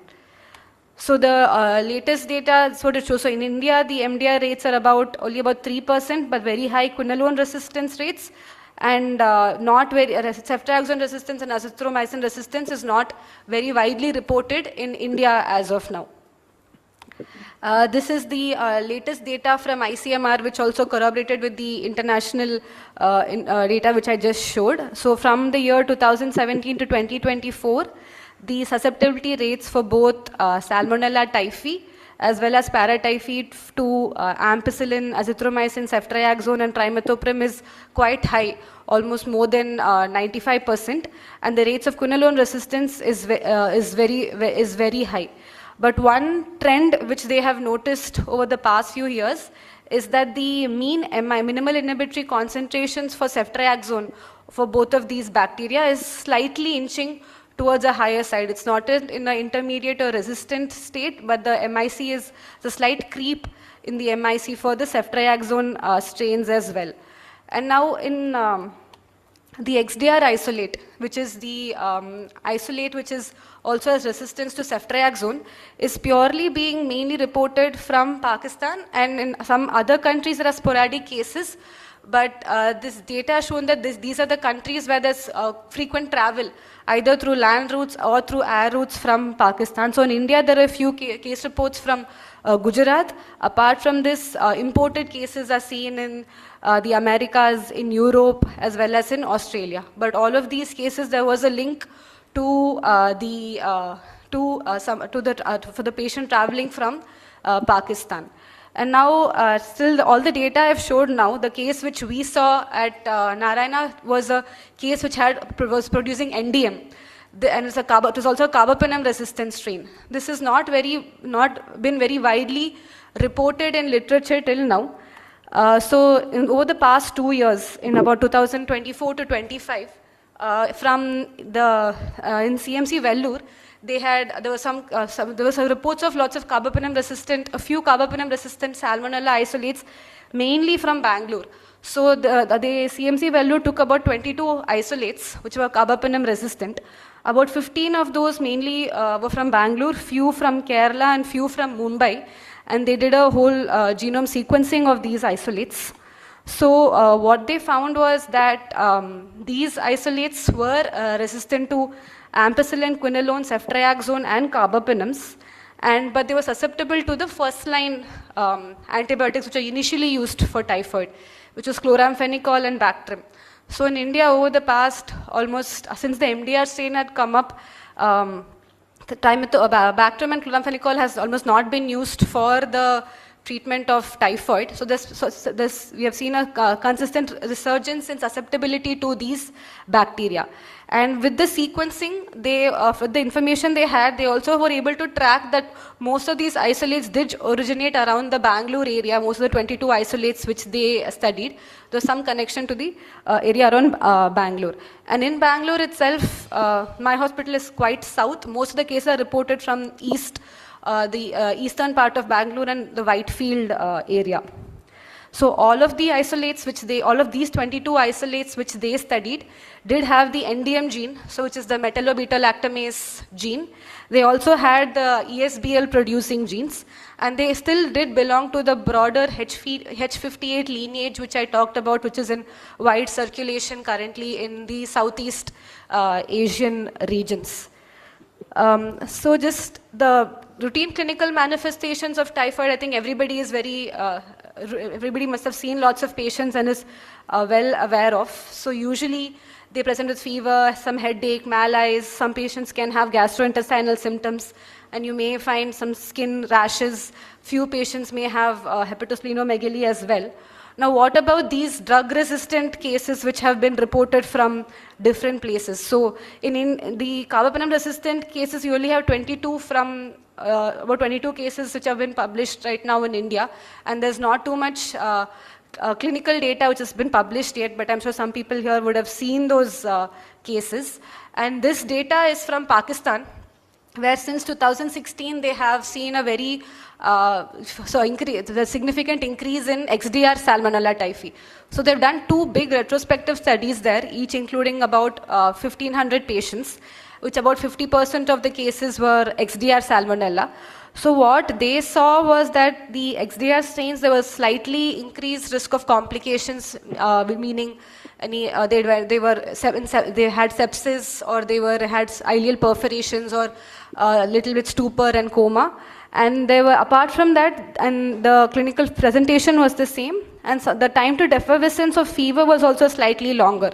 So the latest data sort of shows, so in India, the MDR rates are only about 3%, but very high quinolone resistance rates, and not very ceftriaxone resistance and azithromycin resistance is not very widely reported in India as of now. This is the latest data from ICMR, which also corroborated with the international data which I just showed. So from the year 2017 to 2024, the susceptibility rates for both Salmonella typhi as well as paratyphi to ampicillin, azithromycin, ceftriaxone, and trimethoprim is quite high, almost more than 95%, and the rates of quinolone resistance is very high. But one trend which they have noticed over the past few years is that the mean minimal inhibitory concentrations for ceftriaxone for both of these bacteria is slightly inching towards a higher side. It's not in an intermediate or resistant state, but the MIC is the slight creep in the MIC for the ceftriaxone strains as well. And now in the XDR isolate, which is the isolate which is also has resistance to ceftriaxone, is purely being mainly reported from Pakistan, and in some other countries there are sporadic cases. But this data has shown that these are the countries where there's frequent travel, either through land routes or through air routes from Pakistan. So in India, there are a few case reports from Gujarat. Apart from this, imported cases are seen in the Americas, in Europe, as well as in Australia. But all of these cases, there was a link to for the patient traveling from Pakistan. And now, still all the data I've showed now, the case which we saw at Narayana was a case which was producing NDM. And it was also a carbapenem resistant strain. This has not been very widely reported in literature till now. Over the past 2 years, in about 2024 to 25, in CMC Vellore, there were some reports of lots of a few carbapenem resistant salmonella isolates, mainly from Bangalore. So the CMC Vellore took about 22 isolates, which were carbapenem resistant. About 15 of those mainly were from Bangalore, few from Kerala and few from Mumbai. And they did a whole genome sequencing of these isolates. So what they found was that these isolates were resistant to ampicillin, quinolone, ceftriaxone, and carbapenems. But they were susceptible to the first-line antibiotics which are initially used for typhoid, which was chloramphenicol and Bactrim. So in India, over the past since the MDR strain had come up, Bactrim and chloramphenicol has almost not been used for the treatment of typhoid. So we have seen a consistent resurgence in susceptibility to these bacteria. And with the sequencing, with the information they had, they also were able to track that most of these isolates did originate around the Bangalore area, most of the 22 isolates which they studied. There was some connection to the area around Bangalore. And in Bangalore itself, my hospital is quite south. Most of the cases are reported from the eastern part of Bangalore and the Whitefield area. So all of the isolates all of these 22 isolates which they studied did have the NDM gene, so which is the metallo-beta-lactamase gene. They also had the ESBL producing genes, and they still did belong to the broader H58 lineage which I talked about, which is in wide circulation currently in the Southeast Asian regions. So just the routine clinical manifestations of typhoid, I think everybody must have seen lots of patients and is well aware of. So usually they present with fever, some headache, malaise. Some patients can have gastrointestinal symptoms, and you may find some skin rashes. Few patients may have hepatosplenomegaly as well. Now, what about these drug-resistant cases which have been reported from different places? So in the carbapenem-resistant cases, you only have 22 from about 22 cases which have been published right now in India, and there's not too much clinical data which has been published yet, but I'm sure some people here would have seen those cases. And this data is from Pakistan, where since 2016 they have seen a very the significant increase in XDR Salmonella typhi. So they've done 2 big retrospective studies there, each including about 1,500 patients, which about 50% of the cases were XDR Salmonella. So what they saw was that the XDR strains, there was slightly increased risk of complications, meaning they had sepsis, or had ileal perforations, or a little bit stupor and coma. And apart from that, and the clinical presentation was the same, and so the time to effervescence of fever was also slightly longer.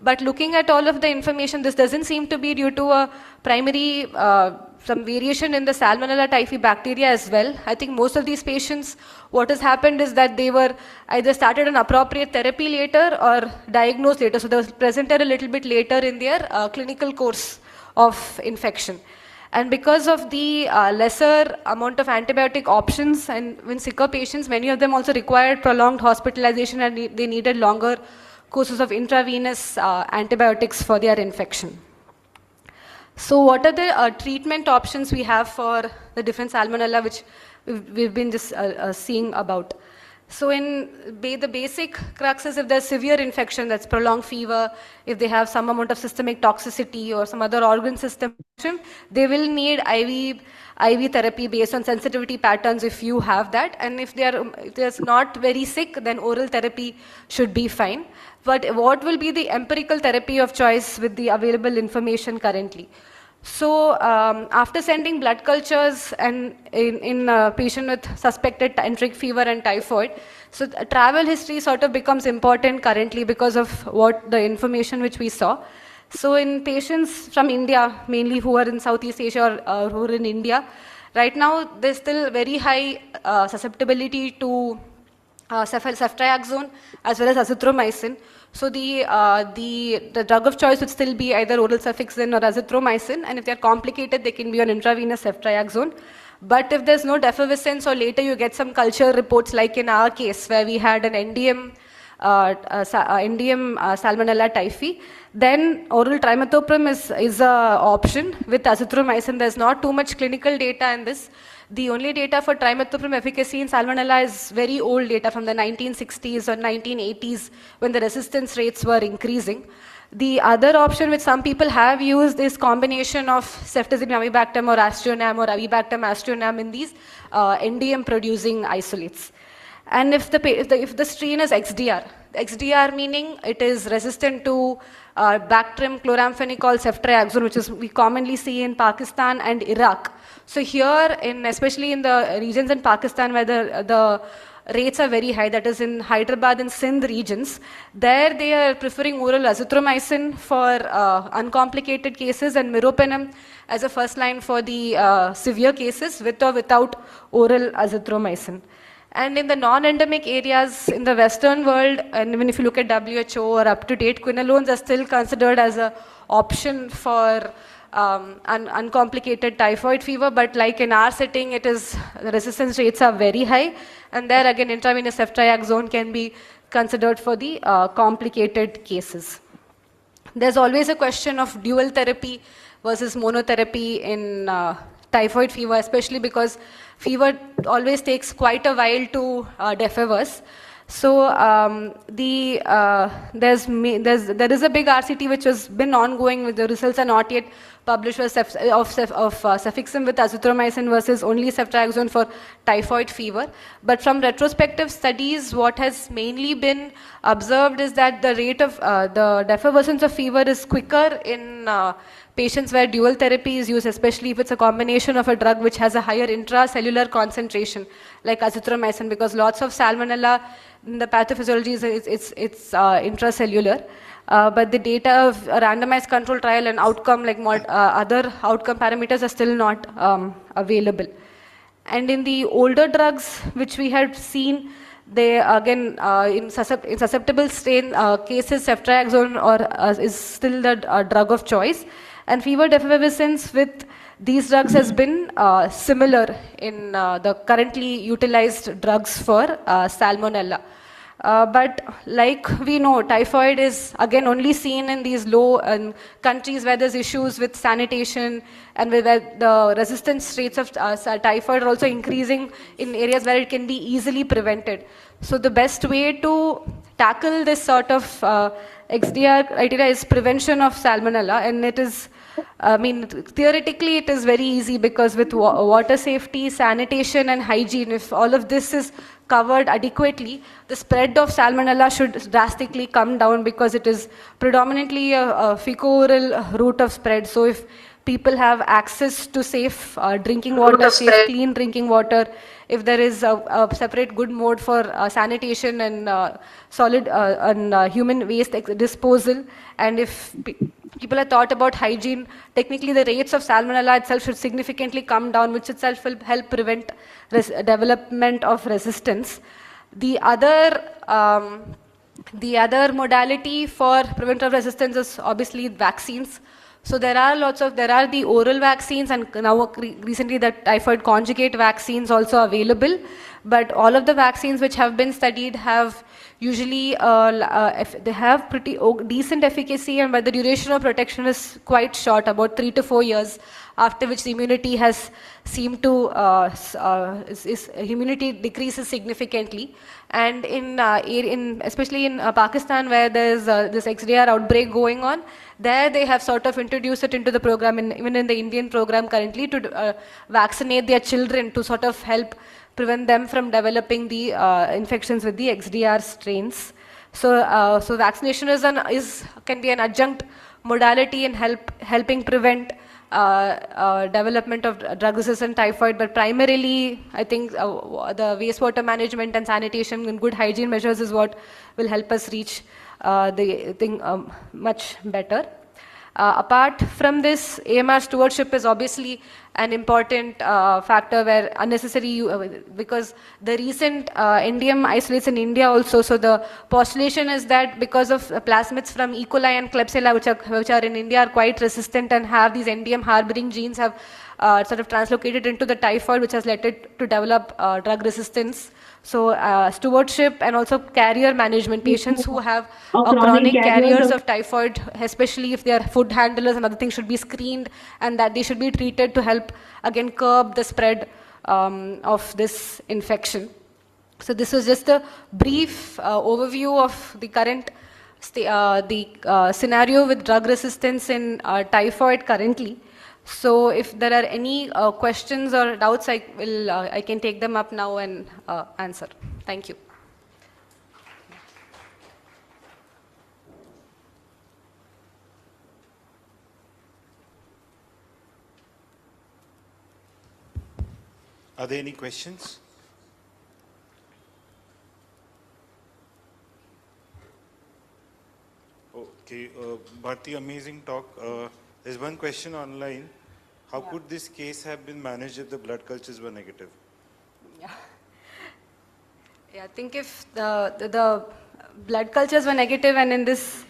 But looking at all of the information, this doesn't seem to be due to a primary, some variation in the Salmonella typhi bacteria as well. I think most of these patients, what has happened is that they were either started an appropriate therapy later or diagnosed later. So they were presented a little bit later in their clinical course of infection. And because of the lesser amount of antibiotic options, and when sicker patients, many of them also required prolonged hospitalization, and they needed longer courses of intravenous antibiotics for their infection. So what are the treatment options we have for the different Salmonella which we've been just seeing about? So in the basic crux is if there's severe infection, that's prolonged fever, if they have some amount of systemic toxicity or some other organ system infection, they will need IV therapy based on sensitivity patterns if you have that. And if they're not very sick, then oral therapy should be fine. But what will be the empirical therapy of choice with the available information currently? So after sending blood cultures and in a patient with suspected enteric fever and typhoid, so travel history sort of becomes important currently because of what the information which we saw. So in patients from India, mainly who are in Southeast Asia or who are in India, right now there's still very high susceptibility to ceftriaxone as well as azithromycin. So the drug of choice would still be either oral cefixime or azithromycin, and if they're complicated, they can be on intravenous ceftriaxone. But if there's no defervescence or later you get some culture reports like in our case where we had an NDM Salmonella typhi, then oral trimethoprim is an option with azithromycin. There's not too much clinical data in this. The only data for trimethoprim efficacy in Salmonella is very old data from the 1960s or 1980s when the resistance rates were increasing. The other option which some people have used is combination of ceftazidime avibactam or aztreonam or avibactam aztreonam in these NDM producing isolates. And if the strain is XDR meaning it is resistant to Bactrim, chloramphenicol, ceftriaxone, which is we commonly see in Pakistan and Iraq. So here, especially in the regions in Pakistan where the rates are very high, that is in Hyderabad and Sindh regions, there they are preferring oral azithromycin for uncomplicated cases and meropenem as a first line for the severe cases with or without oral azithromycin. And in the non-endemic areas in the Western world, and even if you look at WHO or up-to-date, quinolones are still considered as an option for uncomplicated typhoid fever, but like in our setting, the resistance rates are very high, and there again intravenous ceftriaxone can be considered for the complicated cases. There's always a question of dual therapy versus monotherapy in typhoid fever, especially because fever always takes quite a while to defervesce. So there is a big RCT which has been ongoing, with the results are not yet published of cefixime with azithromycin versus only ceftriaxone for typhoid fever. But from retrospective studies, what has mainly been observed is that the rate of the defervescence of fever is quicker in patients where dual therapy is used, especially if it's a combination of a drug which has a higher intracellular concentration, like azithromycin, because lots of salmonella in the pathophysiology is intracellular. But the data of a randomized control trial and outcome, like other outcome parameters, are still not available. And in the older drugs which we had seen, they again in susceptible strain cases, ceftriaxone is still the drug of choice. And fever defervescence with these drugs has been similar in the currently utilized drugs for salmonella. But like we know, typhoid is again only seen in these low countries where there's issues with sanitation and where the resistance rates of typhoid are also increasing in areas where it can be easily prevented. So the best way to tackle this sort of XDR criteria is prevention of salmonella, and it is, I mean, theoretically it is very easy because with water safety, sanitation and hygiene, if all of this is covered adequately, the spread of salmonella should drastically come down because it is predominantly a fecal-oral route of spread. So if people have access to safe drinking water, safe clean drinking water, if there is a separate good mode for sanitation and solid and human waste disposal, and if people have thought about hygiene, technically the rates of salmonella itself should significantly come down, which itself will help prevent development of resistance. The other modality for preventive resistance is obviously vaccines. So there are the oral vaccines, and now recently the typhoid conjugate vaccines also available. But all of the vaccines which have been studied have usually they have pretty decent efficacy, but the duration of protection is quite short, about 3 to 4 years, after which the immunity has seemed to immunity decreases significantly. And especially in Pakistan, where there is this XDR outbreak going on, there they have sort of introduced it into the program, even in the Indian program currently, to vaccinate their children to sort of help prevent them from developing the infections with the XDR strains. So, so vaccination can be an adjunct modality in helping prevent development of drug-resistant typhoid, but primarily I think the wastewater management and sanitation and good hygiene measures is what will help us reach the thing much better. Apart from this, AMR stewardship is obviously an important factor where unnecessary, because the recent NDM isolates in India also, so the postulation is that because of plasmids from E. coli and Klebsiella, which are in India, are quite resistant and have these NDM harboring genes, have sort of translocated into the typhoid, which has led it to develop drug resistance. So stewardship and also carrier management, patients who have chronic carriers of typhoid, especially if they are food handlers and other things, should be screened, and that they should be treated to help again curb the spread of this infection. So this was just a brief overview of the current scenario with drug resistance in typhoid currently. So if there are any questions or doubts, I can take them up now and answer. Thank you. Are there any questions? Okay, Bharti, amazing talk. There's one question online. How could this case have been managed if the blood cultures were negative? Yeah, I think if the blood cultures were negative, and in this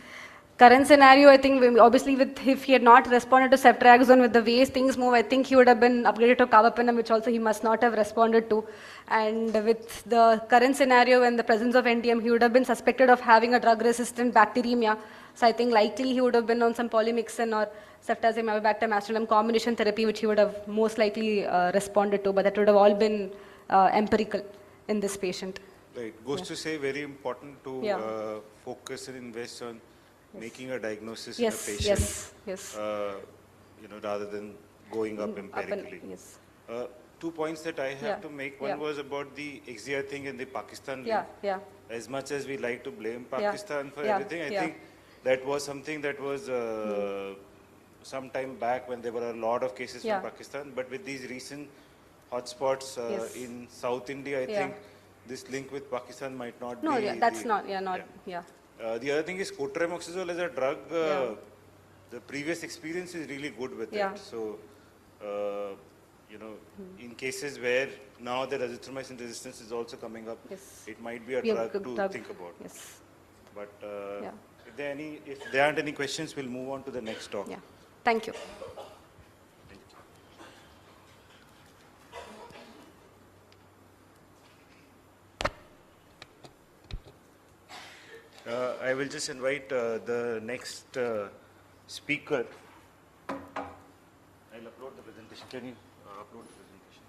current scenario, I think obviously if he had not responded to ceftriaxone, with the way things move, I think he would have been upgraded to carbapenem, which also he must not have responded to. And with the current scenario and the presence of NDM, he would have been suspected of having a drug-resistant bacteremia. So I think likely he would have been on some polymyxin or ceftazine, avibactam, astrodome combination therapy, which he would have most likely responded to, but that would have all been empirical in this patient. Right. Goes to say very important to focus and invest on making a diagnosis in a patient, rather than going up empirically. Two points that I have to make. One was about the XDR thing in the Pakistan link. As much as we like to blame Pakistan for everything, I think that was something that was some time back when there were a lot of cases from Pakistan. But with these recent hotspots in South India, I think this link with Pakistan might not be. No, that's not. The other thing is cotrimoxazole as a drug. The previous experience is really good with it. So, in cases where now the azithromycin resistance is also coming up, it might be a drug to think about. But if there aren't any questions, we'll move on to the next talk. Thank you. I will just invite the next speaker. I'll upload the presentation. Can you upload the presentation?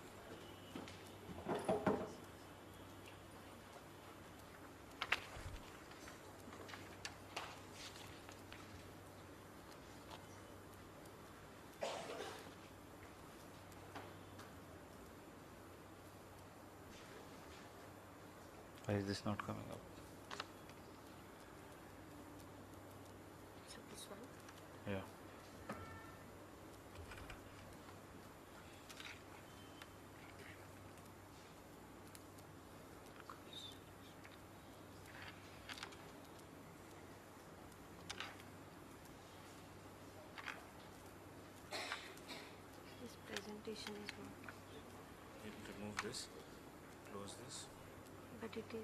Why is this not coming up? Yeah. This presentation is not. You need to remove this, close this. But it is.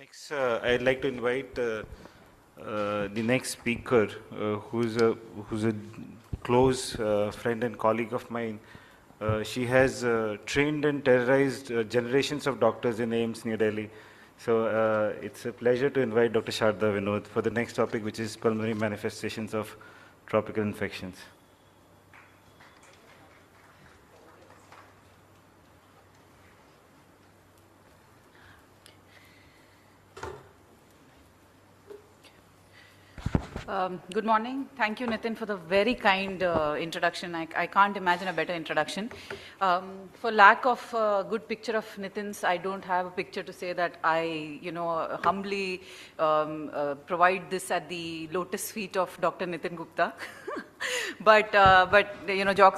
Next, I'd like to invite the next speaker, who's a close friend and colleague of mine. She has trained and terrorized generations of doctors in AIIMS, New Delhi. So it's a pleasure to invite Dr. Sharda Vinod for the next topic, which is pulmonary manifestations of tropical infections. Good morning. Thank you, Nitin, for the very kind introduction. I can't imagine a better introduction. For lack of a good picture of Nitin's, I don't have a picture to say that I, humbly provide this at the lotus feet of Dr. Nitin Gupta. But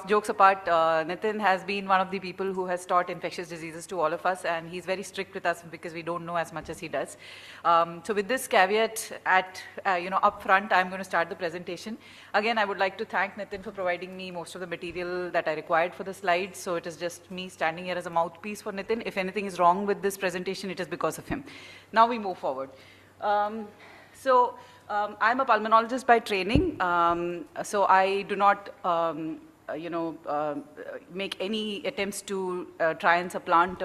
jokes apart, Nitin has been one of the people who has taught infectious diseases to all of us, and he's very strict with us because we don't know as much as he does. So with this caveat up front, I'm going to start the presentation. Again, I would like to thank Nitin for providing me most of the material that I required for the slides. So it is just me standing here as a mouthpiece for Nitin. If anything is wrong with this presentation, it is because of him. Now we move forward. I'm a pulmonologist by training, so I do not, make any attempts to try and supplant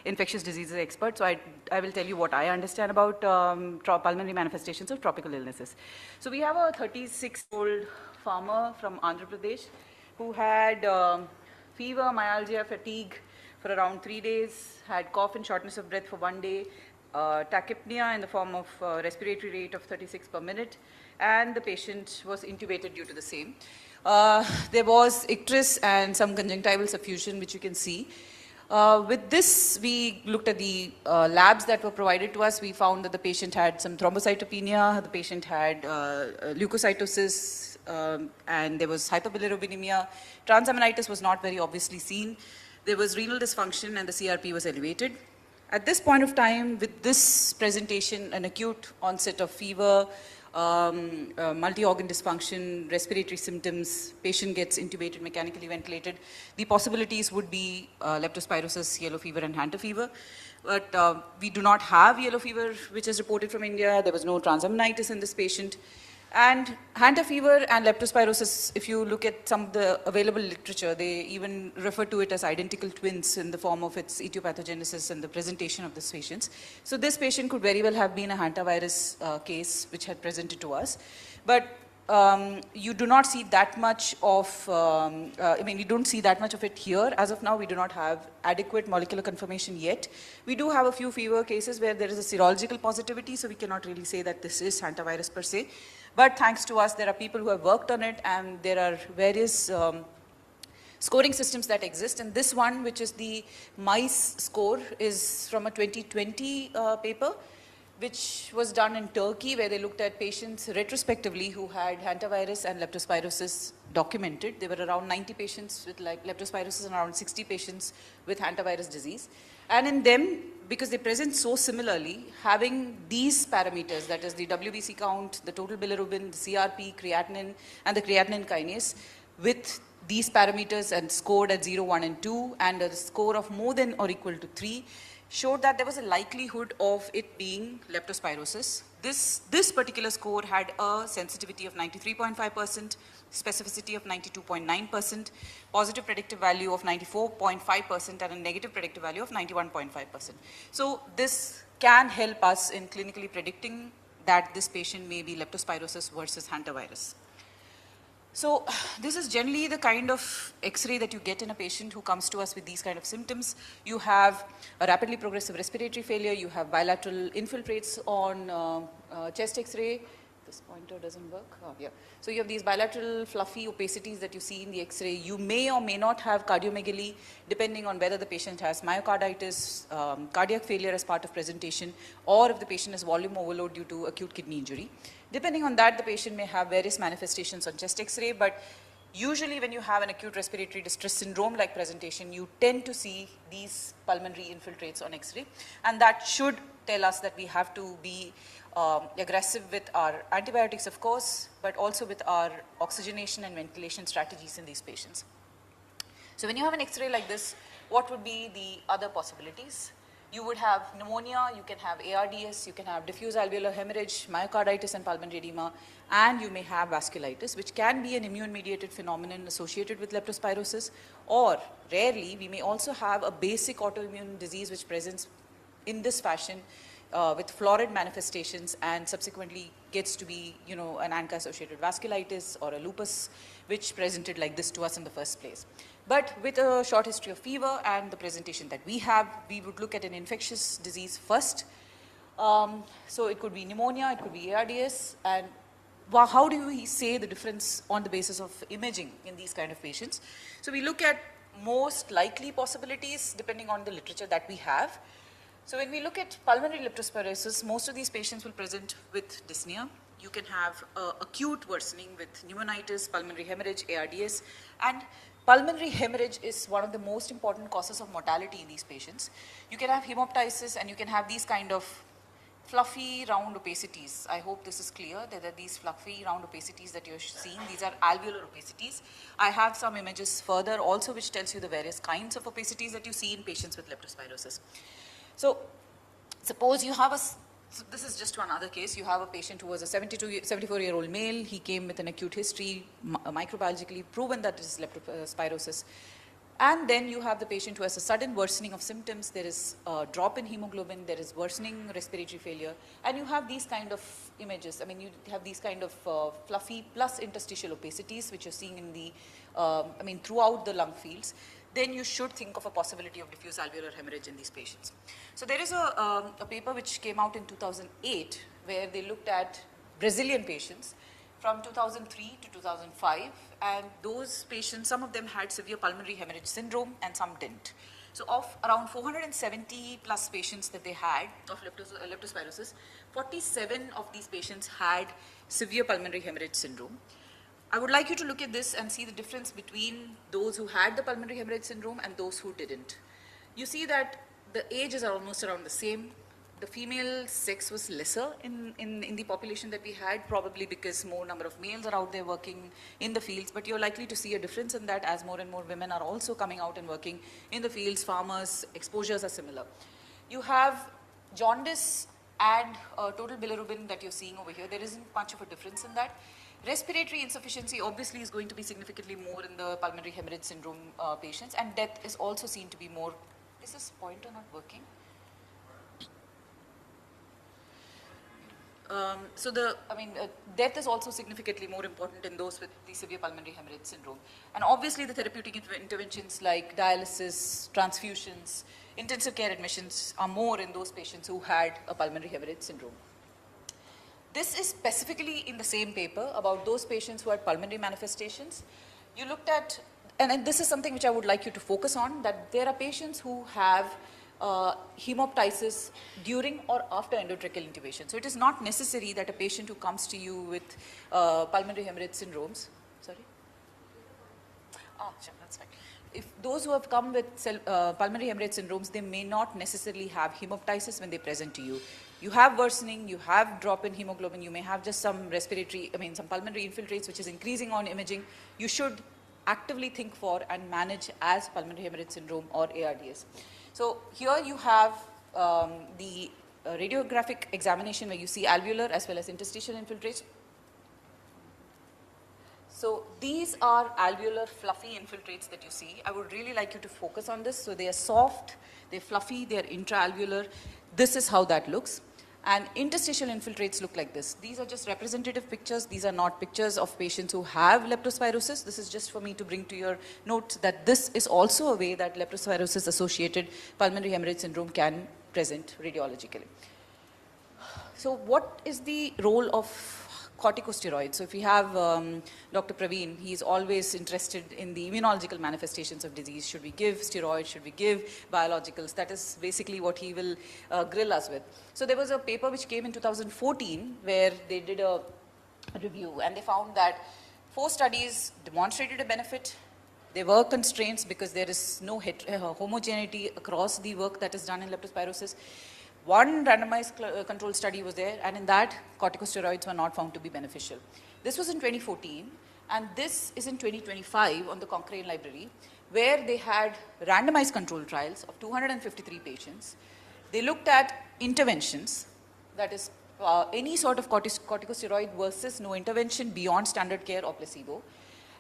infectious diseases expert. So I will tell you what I understand about pulmonary manifestations of tropical illnesses. So we have a 36-year-old farmer from Andhra Pradesh who had fever, myalgia, fatigue for around 3 days, had cough and shortness of breath for 1 day, tachypnea in the form of respiratory rate of 36 per minute, and the patient was intubated due to the same. There was icterus and some conjunctival suffusion, which you can see. With this, we looked at the labs that were provided to us. We found that the patient had some thrombocytopenia, the patient had leukocytosis, and there was hyperbilirubinemia. Transaminitis was not very obviously seen. There was renal dysfunction, and the CRP was elevated. At this point of time, with this presentation, an acute onset of fever, multi-organ dysfunction, respiratory symptoms, patient gets intubated, mechanically ventilated. The possibilities would be leptospirosis, yellow fever, and Hanta fever. But we do not have yellow fever, which is reported from India. There was no transaminitis in this patient. And Hanta fever and leptospirosis, if you look at some of the available literature, they even refer to it as identical twins in the form of its etiopathogenesis and the presentation of this patient. So this patient could very well have been a hantavirus case which had presented to us. But you do not see that much of, you don't see that much of it here. As of now, we do not have adequate molecular confirmation yet. We do have a few fever cases where there is a serological positivity, so we cannot really say that this is hantavirus per se. But thanks to us, there are people who have worked on it, and there are various scoring systems that exist. And this one, which is the mice score, is from a 2020 paper, which was done in Turkey, where they looked at patients retrospectively who had hantavirus and leptospirosis documented. There were around 90 patients with leptospirosis and around 60 patients with hantavirus disease. And in them, because they present so similarly, having these parameters, that is the WBC count, the total bilirubin, the CRP, creatinine, and the creatinine kinase, with these parameters and scored at 0, 1, and 2, and a score of more than or equal to 3, showed that there was a likelihood of it being leptospirosis. This particular score had a sensitivity of 93.5%, specificity of 92.9%, positive predictive value of 94.5%, and a negative predictive value of 91.5%. So this can help us in clinically predicting that this patient may be leptospirosis versus hantavirus. So this is generally the kind of X-ray that you get in a patient who comes to us with these kind of symptoms. You have a rapidly progressive respiratory failure. You have bilateral infiltrates on chest X-ray. This pointer doesn't work. Oh, yeah. So you have these bilateral fluffy opacities that you see in the X-ray. You may or may not have cardiomegaly, depending on whether the patient has myocarditis, cardiac failure as part of presentation, or if the patient has volume overload due to acute kidney injury. Depending on that, the patient may have various manifestations on chest X-ray, but usually when you have an acute respiratory distress syndrome-like presentation, you tend to see these pulmonary infiltrates on X-ray, and that should tell us that we have to be aggressive with our antibiotics, of course, but also with our oxygenation and ventilation strategies in these patients. So when you have an X-ray like this, what would be the other possibilities? You would have pneumonia, you can have ARDS, you can have diffuse alveolar hemorrhage, myocarditis and pulmonary edema, and you may have vasculitis, which can be an immune-mediated phenomenon associated with leptospirosis, or rarely, we may also have a basic autoimmune disease which presents in this fashion with florid manifestations and subsequently gets to be, you know, an ANCA-associated vasculitis or a lupus, which presented like this to us in the first place. But with a short history of fever and the presentation that we have, we would look at an infectious disease first. So it could be pneumonia, it could be ARDS, and how do we say the difference on the basis of imaging in these kind of patients? So we look at most likely possibilities depending on the literature that we have. So when we look at pulmonary leptospirosis, most of these patients will present with dyspnea. You can have acute worsening with pneumonitis, pulmonary hemorrhage, ARDS, and pulmonary hemorrhage is one of the most important causes of mortality in these patients. You can have hemoptysis and you can have these kind of fluffy round opacities. I hope this is clear. There are these fluffy round opacities that you're seeing. These are alveolar opacities. I have some images further also which tells you the various kinds of opacities that you see in patients with leptospirosis. So suppose you have so this is just one other case. You have a patient who was a 74-year-old male. He came with an acute history, microbiologically proven that it is leptospirosis. And then you have the patient who has a sudden worsening of symptoms. There is a drop in hemoglobin, there is worsening respiratory failure, and you have these kind of images. I mean, you have these kind of fluffy plus interstitial opacities, which you're seeing in the, throughout the lung fields. Then you should think of a possibility of diffuse alveolar hemorrhage in these patients. So there is a paper which came out in 2008 where they looked at Brazilian patients from 2003 to 2005, and those patients, some of them had severe pulmonary hemorrhage syndrome and some didn't. So of around 470 plus patients that they had of leptospirosis, 47 of these patients had severe pulmonary hemorrhage syndrome. I would like you to look at this and see the difference between those who had the pulmonary hemorrhage syndrome and those who didn't. You see that the ages are almost around the same. The female sex was lesser in the population that we had, probably because more number of males are out there working in the fields, but you're likely to see a difference in that as more and more women are also coming out and working in the fields. Farmers, exposures are similar. You have jaundice and total bilirubin that you're seeing over here. There isn't much of a difference in that. Respiratory insufficiency obviously is going to be significantly more in the pulmonary hemorrhage syndrome patients, and death is also seen to be more. Is this pointer not working? Death is also significantly more important in those with the severe pulmonary hemorrhage syndrome. And obviously the therapeutic interventions like dialysis, transfusions, intensive care admissions are more in those patients who had a pulmonary hemorrhage syndrome. This is specifically in the same paper about those patients who had pulmonary manifestations. You looked at, and this is something which I would like you to focus on, that there are patients who have hemoptysis during or after endotracheal intubation. So it is not necessary that a patient who comes to you with pulmonary hemorrhage syndromes, sorry? Sure, that's fine. If those who have come with pulmonary hemorrhage syndromes, they may not necessarily have hemoptysis when they present to you. You have worsening, you have drop in hemoglobin, you may have just some some pulmonary infiltrates which is increasing on imaging. You should actively think for and manage as pulmonary hemorrhage syndrome or ARDS. So here you have the radiographic examination where you see alveolar as well as interstitial infiltrates. So these are alveolar fluffy infiltrates that you see. I would really like you to focus on this. So they are soft, they're fluffy, they're intraalveolar. This is how that looks. And interstitial infiltrates look like this. These are just representative pictures. These are not pictures of patients who have leptospirosis. This is just for me to bring to your note that this is also a way that leptospirosis associated pulmonary hemorrhage syndrome can present radiologically. So what is the role of corticosteroids? So if we have Dr. Praveen, he's always interested in the immunological manifestations of disease. Should we give steroids? Should we give biologicals? That is basically what he will grill us with. So there was a paper which came in 2014 where they did a review and they found that 4 studies demonstrated a benefit. There were constraints because there is no homogeneity across the work that is done in leptospirosis. One randomized control study was there, and in that, corticosteroids were not found to be beneficial. This was in 2014, and this is in 2025 on the Cochrane Library, where they had randomized control trials of 253 patients. They looked at interventions, that is any sort of corticosteroid versus no intervention beyond standard care or placebo.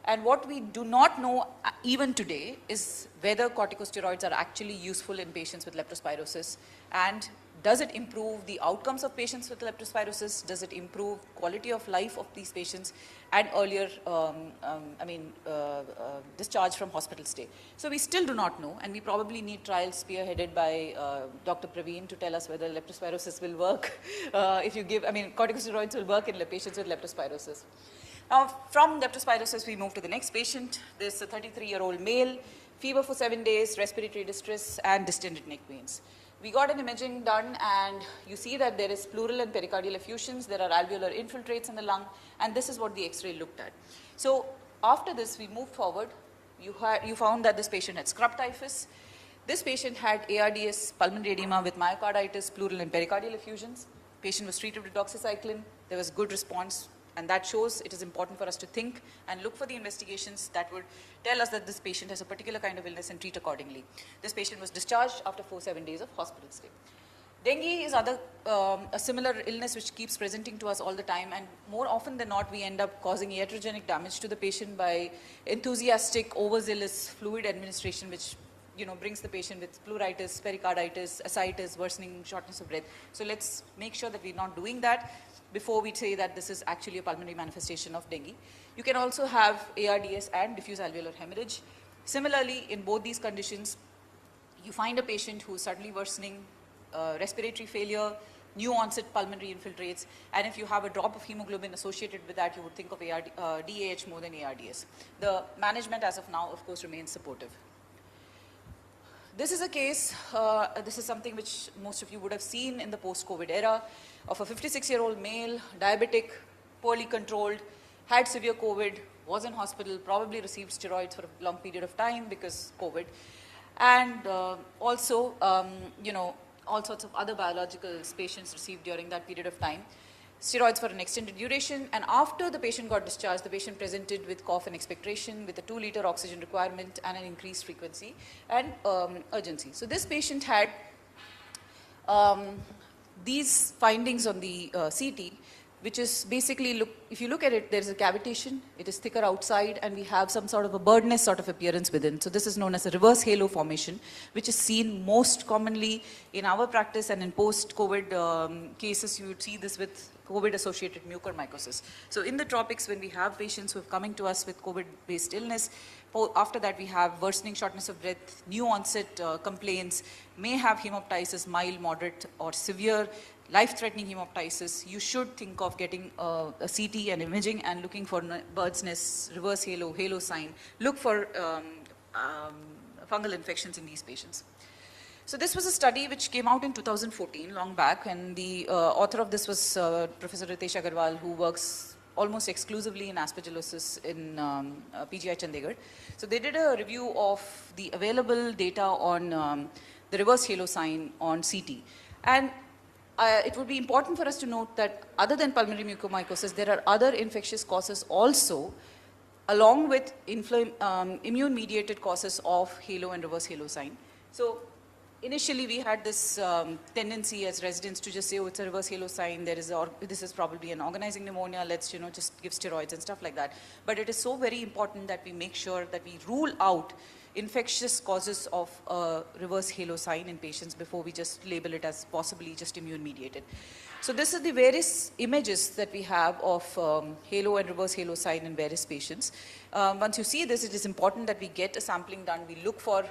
And what we do not know even today is whether corticosteroids are actually useful in patients with leptospirosis, and does it improve the outcomes of patients with leptospirosis? Does it improve quality of life of these patients and earlier, discharge from hospital stay? So we still do not know, and we probably need trials spearheaded by Dr. Praveen to tell us whether leptospirosis will work if you give, corticosteroids will work in patients with leptospirosis. Now, from leptospirosis, we move to the next patient. This is a 33-year-old male, fever for 7 days, respiratory distress, and distended neck veins. We got an imaging done, and you see that there is pleural and pericardial effusions, there are alveolar infiltrates in the lung, and this is what the X-ray looked at. So after this, we moved forward. You found that this patient had scrub typhus. This patient had ARDS, pulmonary edema with myocarditis, pleural and pericardial effusions. Patient was treated with doxycycline. There was good response. And that shows it is important for us to think and look for the investigations that would tell us that this patient has a particular kind of illness and treat accordingly. This patient was discharged after 4-7 days of hospital stay. Dengue is a similar illness which keeps presenting to us all the time, and more often than not we end up causing iatrogenic damage to the patient by enthusiastic, overzealous fluid administration, which brings the patient with pleuritis, pericarditis, ascites, worsening shortness of breath. So let's make sure that we're not doing that before we say that this is actually a pulmonary manifestation of dengue. You can also have ARDS and diffuse alveolar hemorrhage. Similarly, in both these conditions, you find a patient who is suddenly worsening, respiratory failure, new onset pulmonary infiltrates, and if you have a drop of hemoglobin associated with that, you would think of DAH more than ARDS. The management as of now, of course, remains supportive. This is a case, this is something which most of you would have seen in the post-COVID era, of a 56-year-old male, diabetic, poorly controlled, had severe COVID, was in hospital, probably received steroids for a long period of time because COVID, and also, all sorts of other biologicals patients received during that period of time. Steroids for an extended duration, and after the patient got discharged, the patient presented with cough and expectoration, with a 2-liter oxygen requirement and an increased frequency and urgency. So this patient had these findings on the CT, which is basically, if you look at it, there is a cavitation, it is thicker outside, and we have some sort of a birdnest sort of appearance within. So this is known as a reverse halo formation, which is seen most commonly in our practice, and in post-COVID cases, you would see this with COVID-associated mucormycosis. So in the tropics, when we have patients who are coming to us with COVID-based illness, after that we have worsening shortness of breath, new onset complaints, may have hemoptysis, mild, moderate, or severe, life-threatening hemoptysis. You should think of getting a CT and imaging and looking for bird's nest, reverse halo, halo sign. Look for fungal infections in these patients. So this was a study which came out in 2014, long back, and the author of this was Professor Ritesh Agarwal, who works almost exclusively in aspergillosis in PGI Chandigarh. So they did a review of the available data on the reverse halo sign on CT. And it would be important for us to note that other than pulmonary mucormycosis, there are other infectious causes also, along with immune-mediated causes of halo and reverse halo sign. So initially, we had this tendency as residents to just say, oh, it's a reverse halo sign, this is probably an organizing pneumonia, let's just give steroids and stuff like that. But it is so very important that we make sure that we rule out infectious causes of reverse halo sign in patients before we just label it as possibly just immune-mediated. So this is the various images that we have of halo and reverse halo sign in various patients. Once you see this, it is important that we get a sampling done. We look for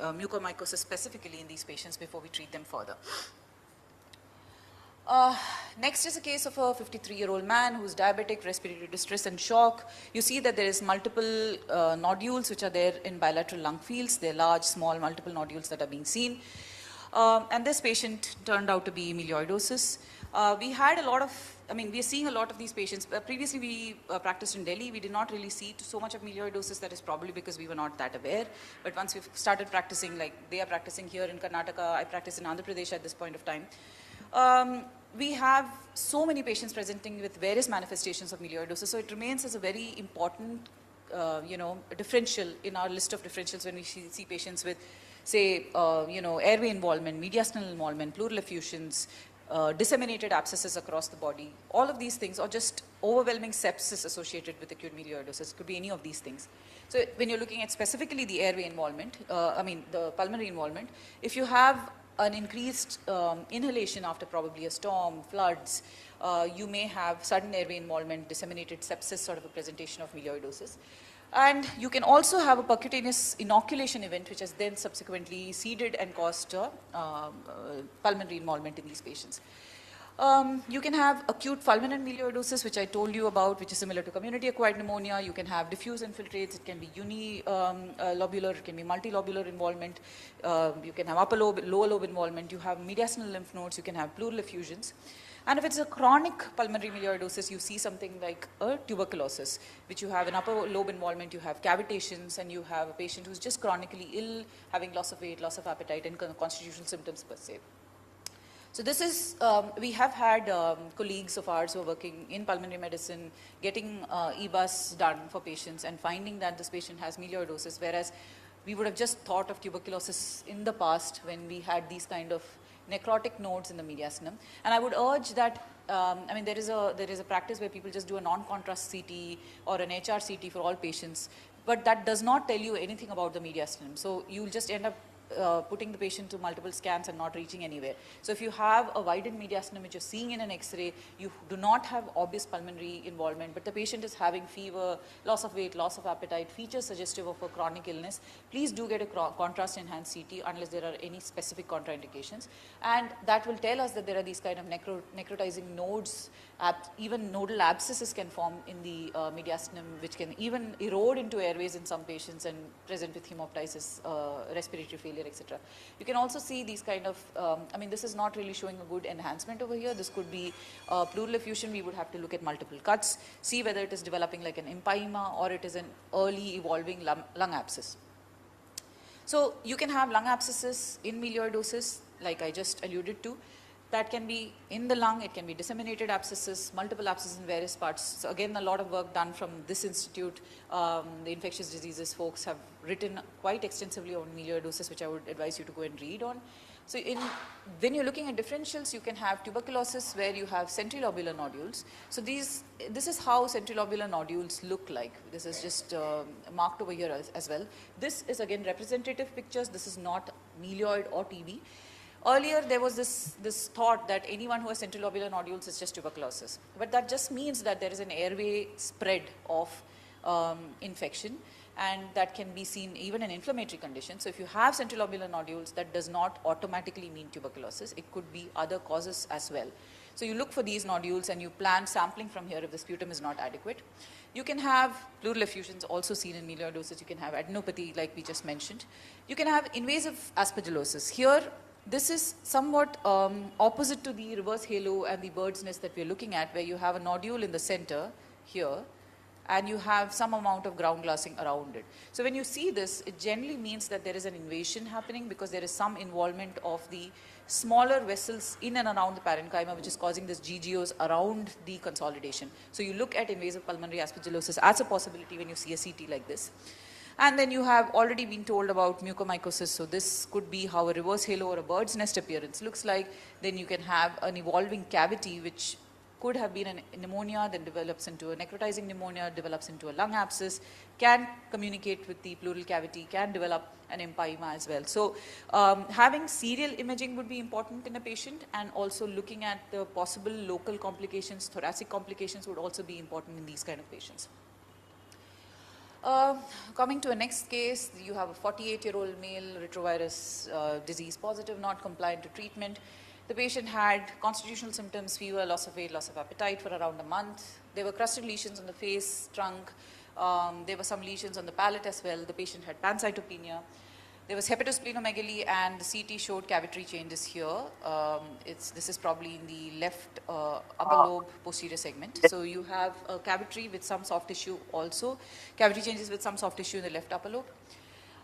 mucormycosis specifically in these patients before we treat them further. Next is a case of a 53-year-old man who's diabetic, respiratory distress and shock. You see that there is multiple nodules which are there in bilateral lung fields. They're large, small, multiple nodules that are being seen. And this patient turned out to be amyloidosis. We had a lot of, we are seeing a lot of these patients. Previously we practiced in Delhi. We did not really see so much of amyloidosis. That is probably because we were not that aware. But once we've started practicing, like they are practicing here in Karnataka, I practice in Andhra Pradesh at this point of time. We have so many patients presenting with various manifestations of amyloidosis. So it remains as a very important, differential in our list of differentials when we see patients with say, airway involvement, mediastinal involvement, pleural effusions, disseminated abscesses across the body, all of these things, or just overwhelming sepsis associated with acute melioidosis. It could be any of these things. So when you're looking at specifically the airway involvement, the pulmonary involvement, if you have an increased inhalation after probably a storm, floods, you may have sudden airway involvement, disseminated sepsis, sort of a presentation of melioidosis. And you can also have a percutaneous inoculation event, which has then subsequently seeded and caused pulmonary involvement in these patients. You can have acute fulminant melioidosis, which I told you about, which is similar to community-acquired pneumonia. You can have diffuse infiltrates. It can be unilobular. It can be multilobular involvement. You can have upper lobe, lower lobe involvement. You have mediastinal lymph nodes. You can have pleural effusions. And if it's a chronic pulmonary melioidosis, you see something like a tuberculosis, which you have an upper lobe involvement, you have cavitations, and you have a patient who's just chronically ill, having loss of weight, loss of appetite, and constitutional symptoms per se. So this is, we have had colleagues of ours who are working in pulmonary medicine, getting EBUS done for patients and finding that this patient has melioidosis, whereas we would have just thought of tuberculosis in the past when we had these kind of necrotic nodes in the mediastinum. And I would urge that, there is a practice where people just do a non-contrast CT or an HR CT for all patients, but that does not tell you anything about the mediastinum. So you'll just end up putting the patient to multiple scans and not reaching anywhere. So if you have a widened mediastinum which you're seeing in an X-ray, you do not have obvious pulmonary involvement, but the patient is having fever, loss of weight, loss of appetite, features suggestive of a chronic illness, please do get a contrast-enhanced CT unless there are any specific contraindications. And that will tell us that there are these kind of necrotizing nodes, even nodal abscesses can form in the mediastinum, which can even erode into airways in some patients and present with hemoptysis, respiratory failure, etc. You can also see these kind of, this is not really showing a good enhancement over here. This could be pleural effusion. We would have to look at multiple cuts, see whether it is developing like an empyema or it is an early evolving lung abscess. So you can have lung abscesses in melioidosis, like I just alluded to. That can be in the lung, it can be disseminated abscesses, multiple abscesses in various parts. So again, a lot of work done from this institute. The infectious diseases folks have written quite extensively on melioidosis, which I would advise you to go and read on. So when you're looking at differentials, you can have tuberculosis where you have centrilobular nodules. So this is how centrilobular nodules look like. This is just marked over here as well. This is again representative pictures. This is not melioid or TB. Earlier, there was this thought that anyone who has centrilobular nodules is just tuberculosis. But that just means that there is an airway spread of infection, and that can be seen even in inflammatory conditions. So if you have centrilobular nodules, that does not automatically mean tuberculosis. It could be other causes as well. So you look for these nodules and you plan sampling from here if the sputum is not adequate. You can have pleural effusions also seen in melioidosis. You can have adenopathy like we just mentioned. You can have invasive aspergillosis. Here, this is somewhat opposite to the reverse halo and the bird's nest that we're looking at, where you have a nodule in the center here, and you have some amount of ground glassing around it. So when you see this, it generally means that there is an invasion happening because there is some involvement of the smaller vessels in and around the parenchyma, which is causing this GGOs around the consolidation. So you look at invasive pulmonary aspergillosis as a possibility when you see a CT like this. And then you have already been told about mucormycosis. So this could be how a reverse halo or a bird's nest appearance looks like. Then you can have an evolving cavity, which could have been a pneumonia, then develops into a necrotizing pneumonia, develops into a lung abscess, can communicate with the pleural cavity, can develop an empyema as well. So having serial imaging would be important in a patient, and also looking at the possible local complications, thoracic complications would also be important in these kind of patients. Coming to a next case, you have a 48-year-old male, retrovirus disease positive, not compliant to treatment. The patient had constitutional symptoms, fever, loss of weight, loss of appetite for around a month. There were crusted lesions on the face, trunk. There were some lesions on the palate as well. The patient had pancytopenia. There was hepatosplenomegaly, and the CT showed cavitary changes here. This is probably in the left upper lobe posterior segment. So you have a cavity with some soft tissue also, cavity changes with some soft tissue in the left upper lobe.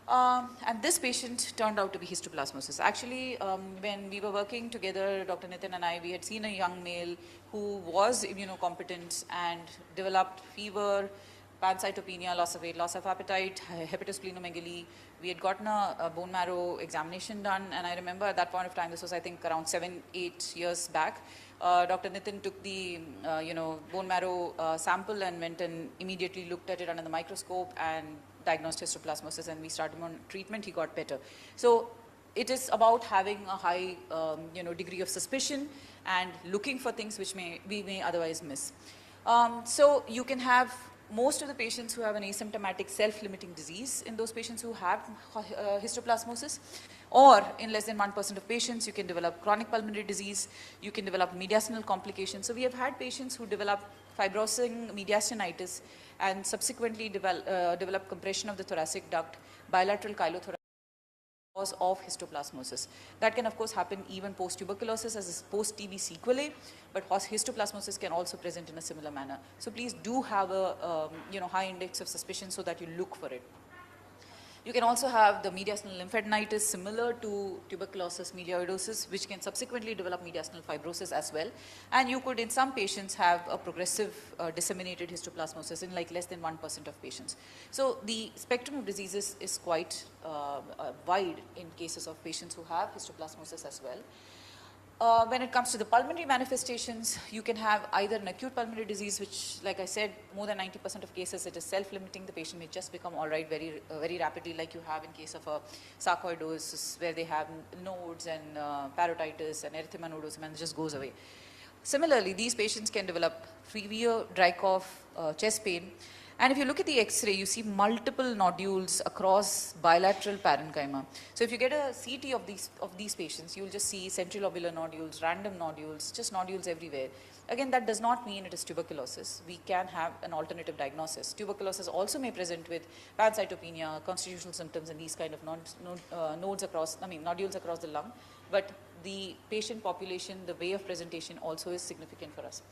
And this patient turned out to be histoplasmosis. Actually, when we were working together, Dr. Nitin and I, we had seen a young male who was immunocompetent and developed fever, pancytopenia, loss of weight, loss of appetite, hepatosplenomegaly. We had gotten a bone marrow examination done, and I remember at that point of time, this was I think around 7-8 years back, Dr. Nitin took the bone marrow sample and went and immediately looked at it under the microscope and diagnosed histoplasmosis, and we started him on treatment. He got better. So it is about having a high degree of suspicion and looking for things which we may otherwise miss. So you can have most of the patients who have an asymptomatic self-limiting disease in those patients who have histoplasmosis, or in less than 1% of patients you can develop chronic pulmonary disease, you can develop mediastinal complications. So we have had patients who develop fibrosing mediastinitis and subsequently develop compression of the thoracic duct, bilateral chylothoracic cause of histoplasmosis. That can of course happen even post-tuberculosis as a post-TB sequelae, but histoplasmosis can also present in a similar manner. So please do have a high index of suspicion so that you look for it. You can also have the mediastinal lymphadenitis similar to tuberculosis melioidosis, which can subsequently develop mediastinal fibrosis as well. And you could in some patients have a progressive disseminated histoplasmosis in like less than 1% of patients. So the spectrum of diseases is quite wide in cases of patients who have histoplasmosis as well. When it comes to the pulmonary manifestations, you can have either an acute pulmonary disease, which, like I said, more than 90% of cases, it is self-limiting. The patient may just become all right very rapidly, like you have in case of a sarcoidosis, where they have nodes and parotitis and erythema nodosum, and it just goes away. Similarly, these patients can develop severe dry cough, chest pain. And if you look at the X-ray, you see multiple nodules across bilateral parenchyma. So if you get a CT of these patients, you will just see centrilobular nodules, random nodules, just nodules everywhere. Again, that does not mean it is tuberculosis. We can have an alternative diagnosis. Tuberculosis also may present with pancytopenia, constitutional symptoms, and these kind of nodules across the lung. But the patient population, the way of presentation also is significant for us.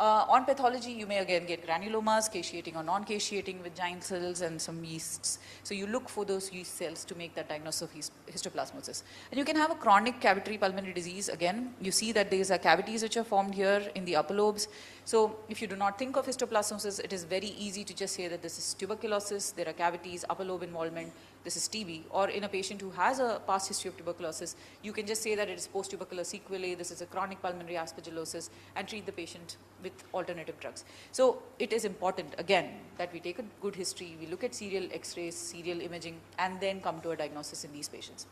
On pathology, you may again get granulomas, caseating or non-caseating with giant cells and some yeasts. So you look for those yeast cells to make that diagnosis of histoplasmosis. And you can have a chronic cavitary pulmonary disease. Again, you see that these are cavities which are formed here in the upper lobes. So if you do not think of histoplasmosis, it is very easy to just say that this is tuberculosis, there are cavities, upper lobe involvement, this is TB. Or in a patient who has a past history of tuberculosis, you can just say that it is post-tubercular sequelae, this is a chronic pulmonary aspergillosis, and treat the patient with alternative drugs. So it is important, again, that we take a good history, we look at serial X-rays, serial imaging, and then come to a diagnosis in these patients.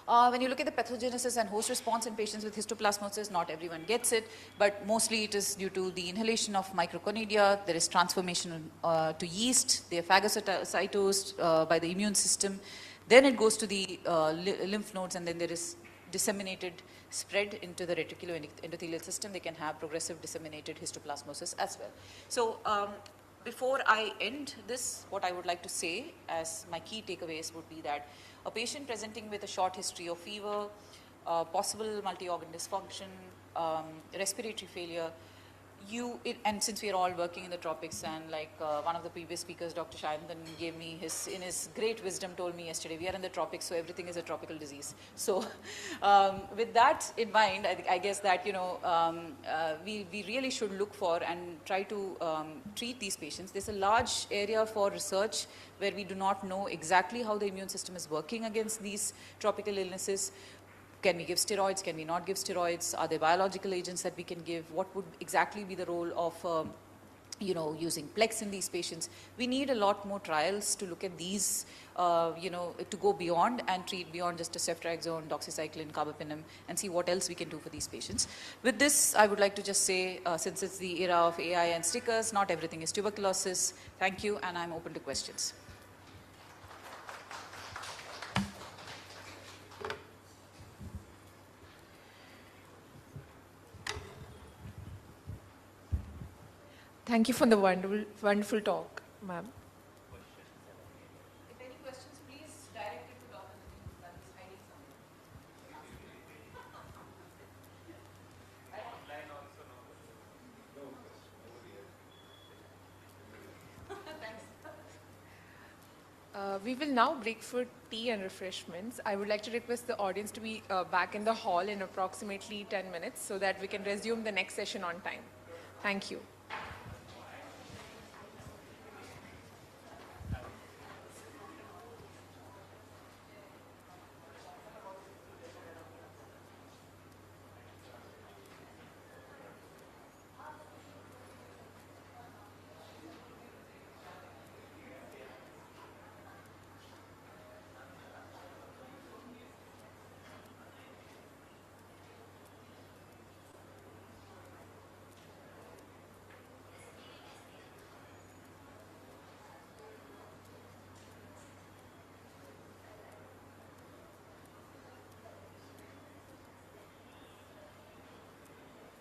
When you look at the pathogenesis and host response in patients with histoplasmosis, not everyone gets it, but mostly it is due to the inhalation of microconidia. There is transformation to yeast. They are phagocytosed by the immune system. Then it goes to the lymph nodes, and then there is disseminated spread into the reticuloendothelial system. They can have progressive disseminated histoplasmosis as well. So before I end this, what I would like to say as my key takeaways would be that a patient presenting with a short history of fever, possible multi-organ dysfunction, respiratory failure, and since we are all working in the tropics, and like one of the previous speakers, Dr. Sayantan, gave me in his great wisdom, told me yesterday, we are in the tropics, so everything is a tropical disease. So with that in mind, I guess that we really should look for and try to treat these patients. There's a large area for research where we do not know exactly how the immune system is working against these tropical illnesses. Can we give steroids? Can we not give steroids? Are there biological agents that we can give? What would exactly be the role of using Plex in these patients? We need a lot more trials to look at these, to go beyond and treat beyond just a ceftriaxone, doxycycline, carbapenem, and see what else we can do for these patients. With this, I would like to just say, since it's the era of AI and stickers, not everything is tuberculosis. Thank you, and I'm open to questions. Thank you for the wonderful talk, ma'am. If any questions, please direct it to Dr. That is hiding We will now break for tea and refreshments. I would like to request the audience to be back in the hall in approximately 10 minutes so that we can resume the next session on time. Thank you.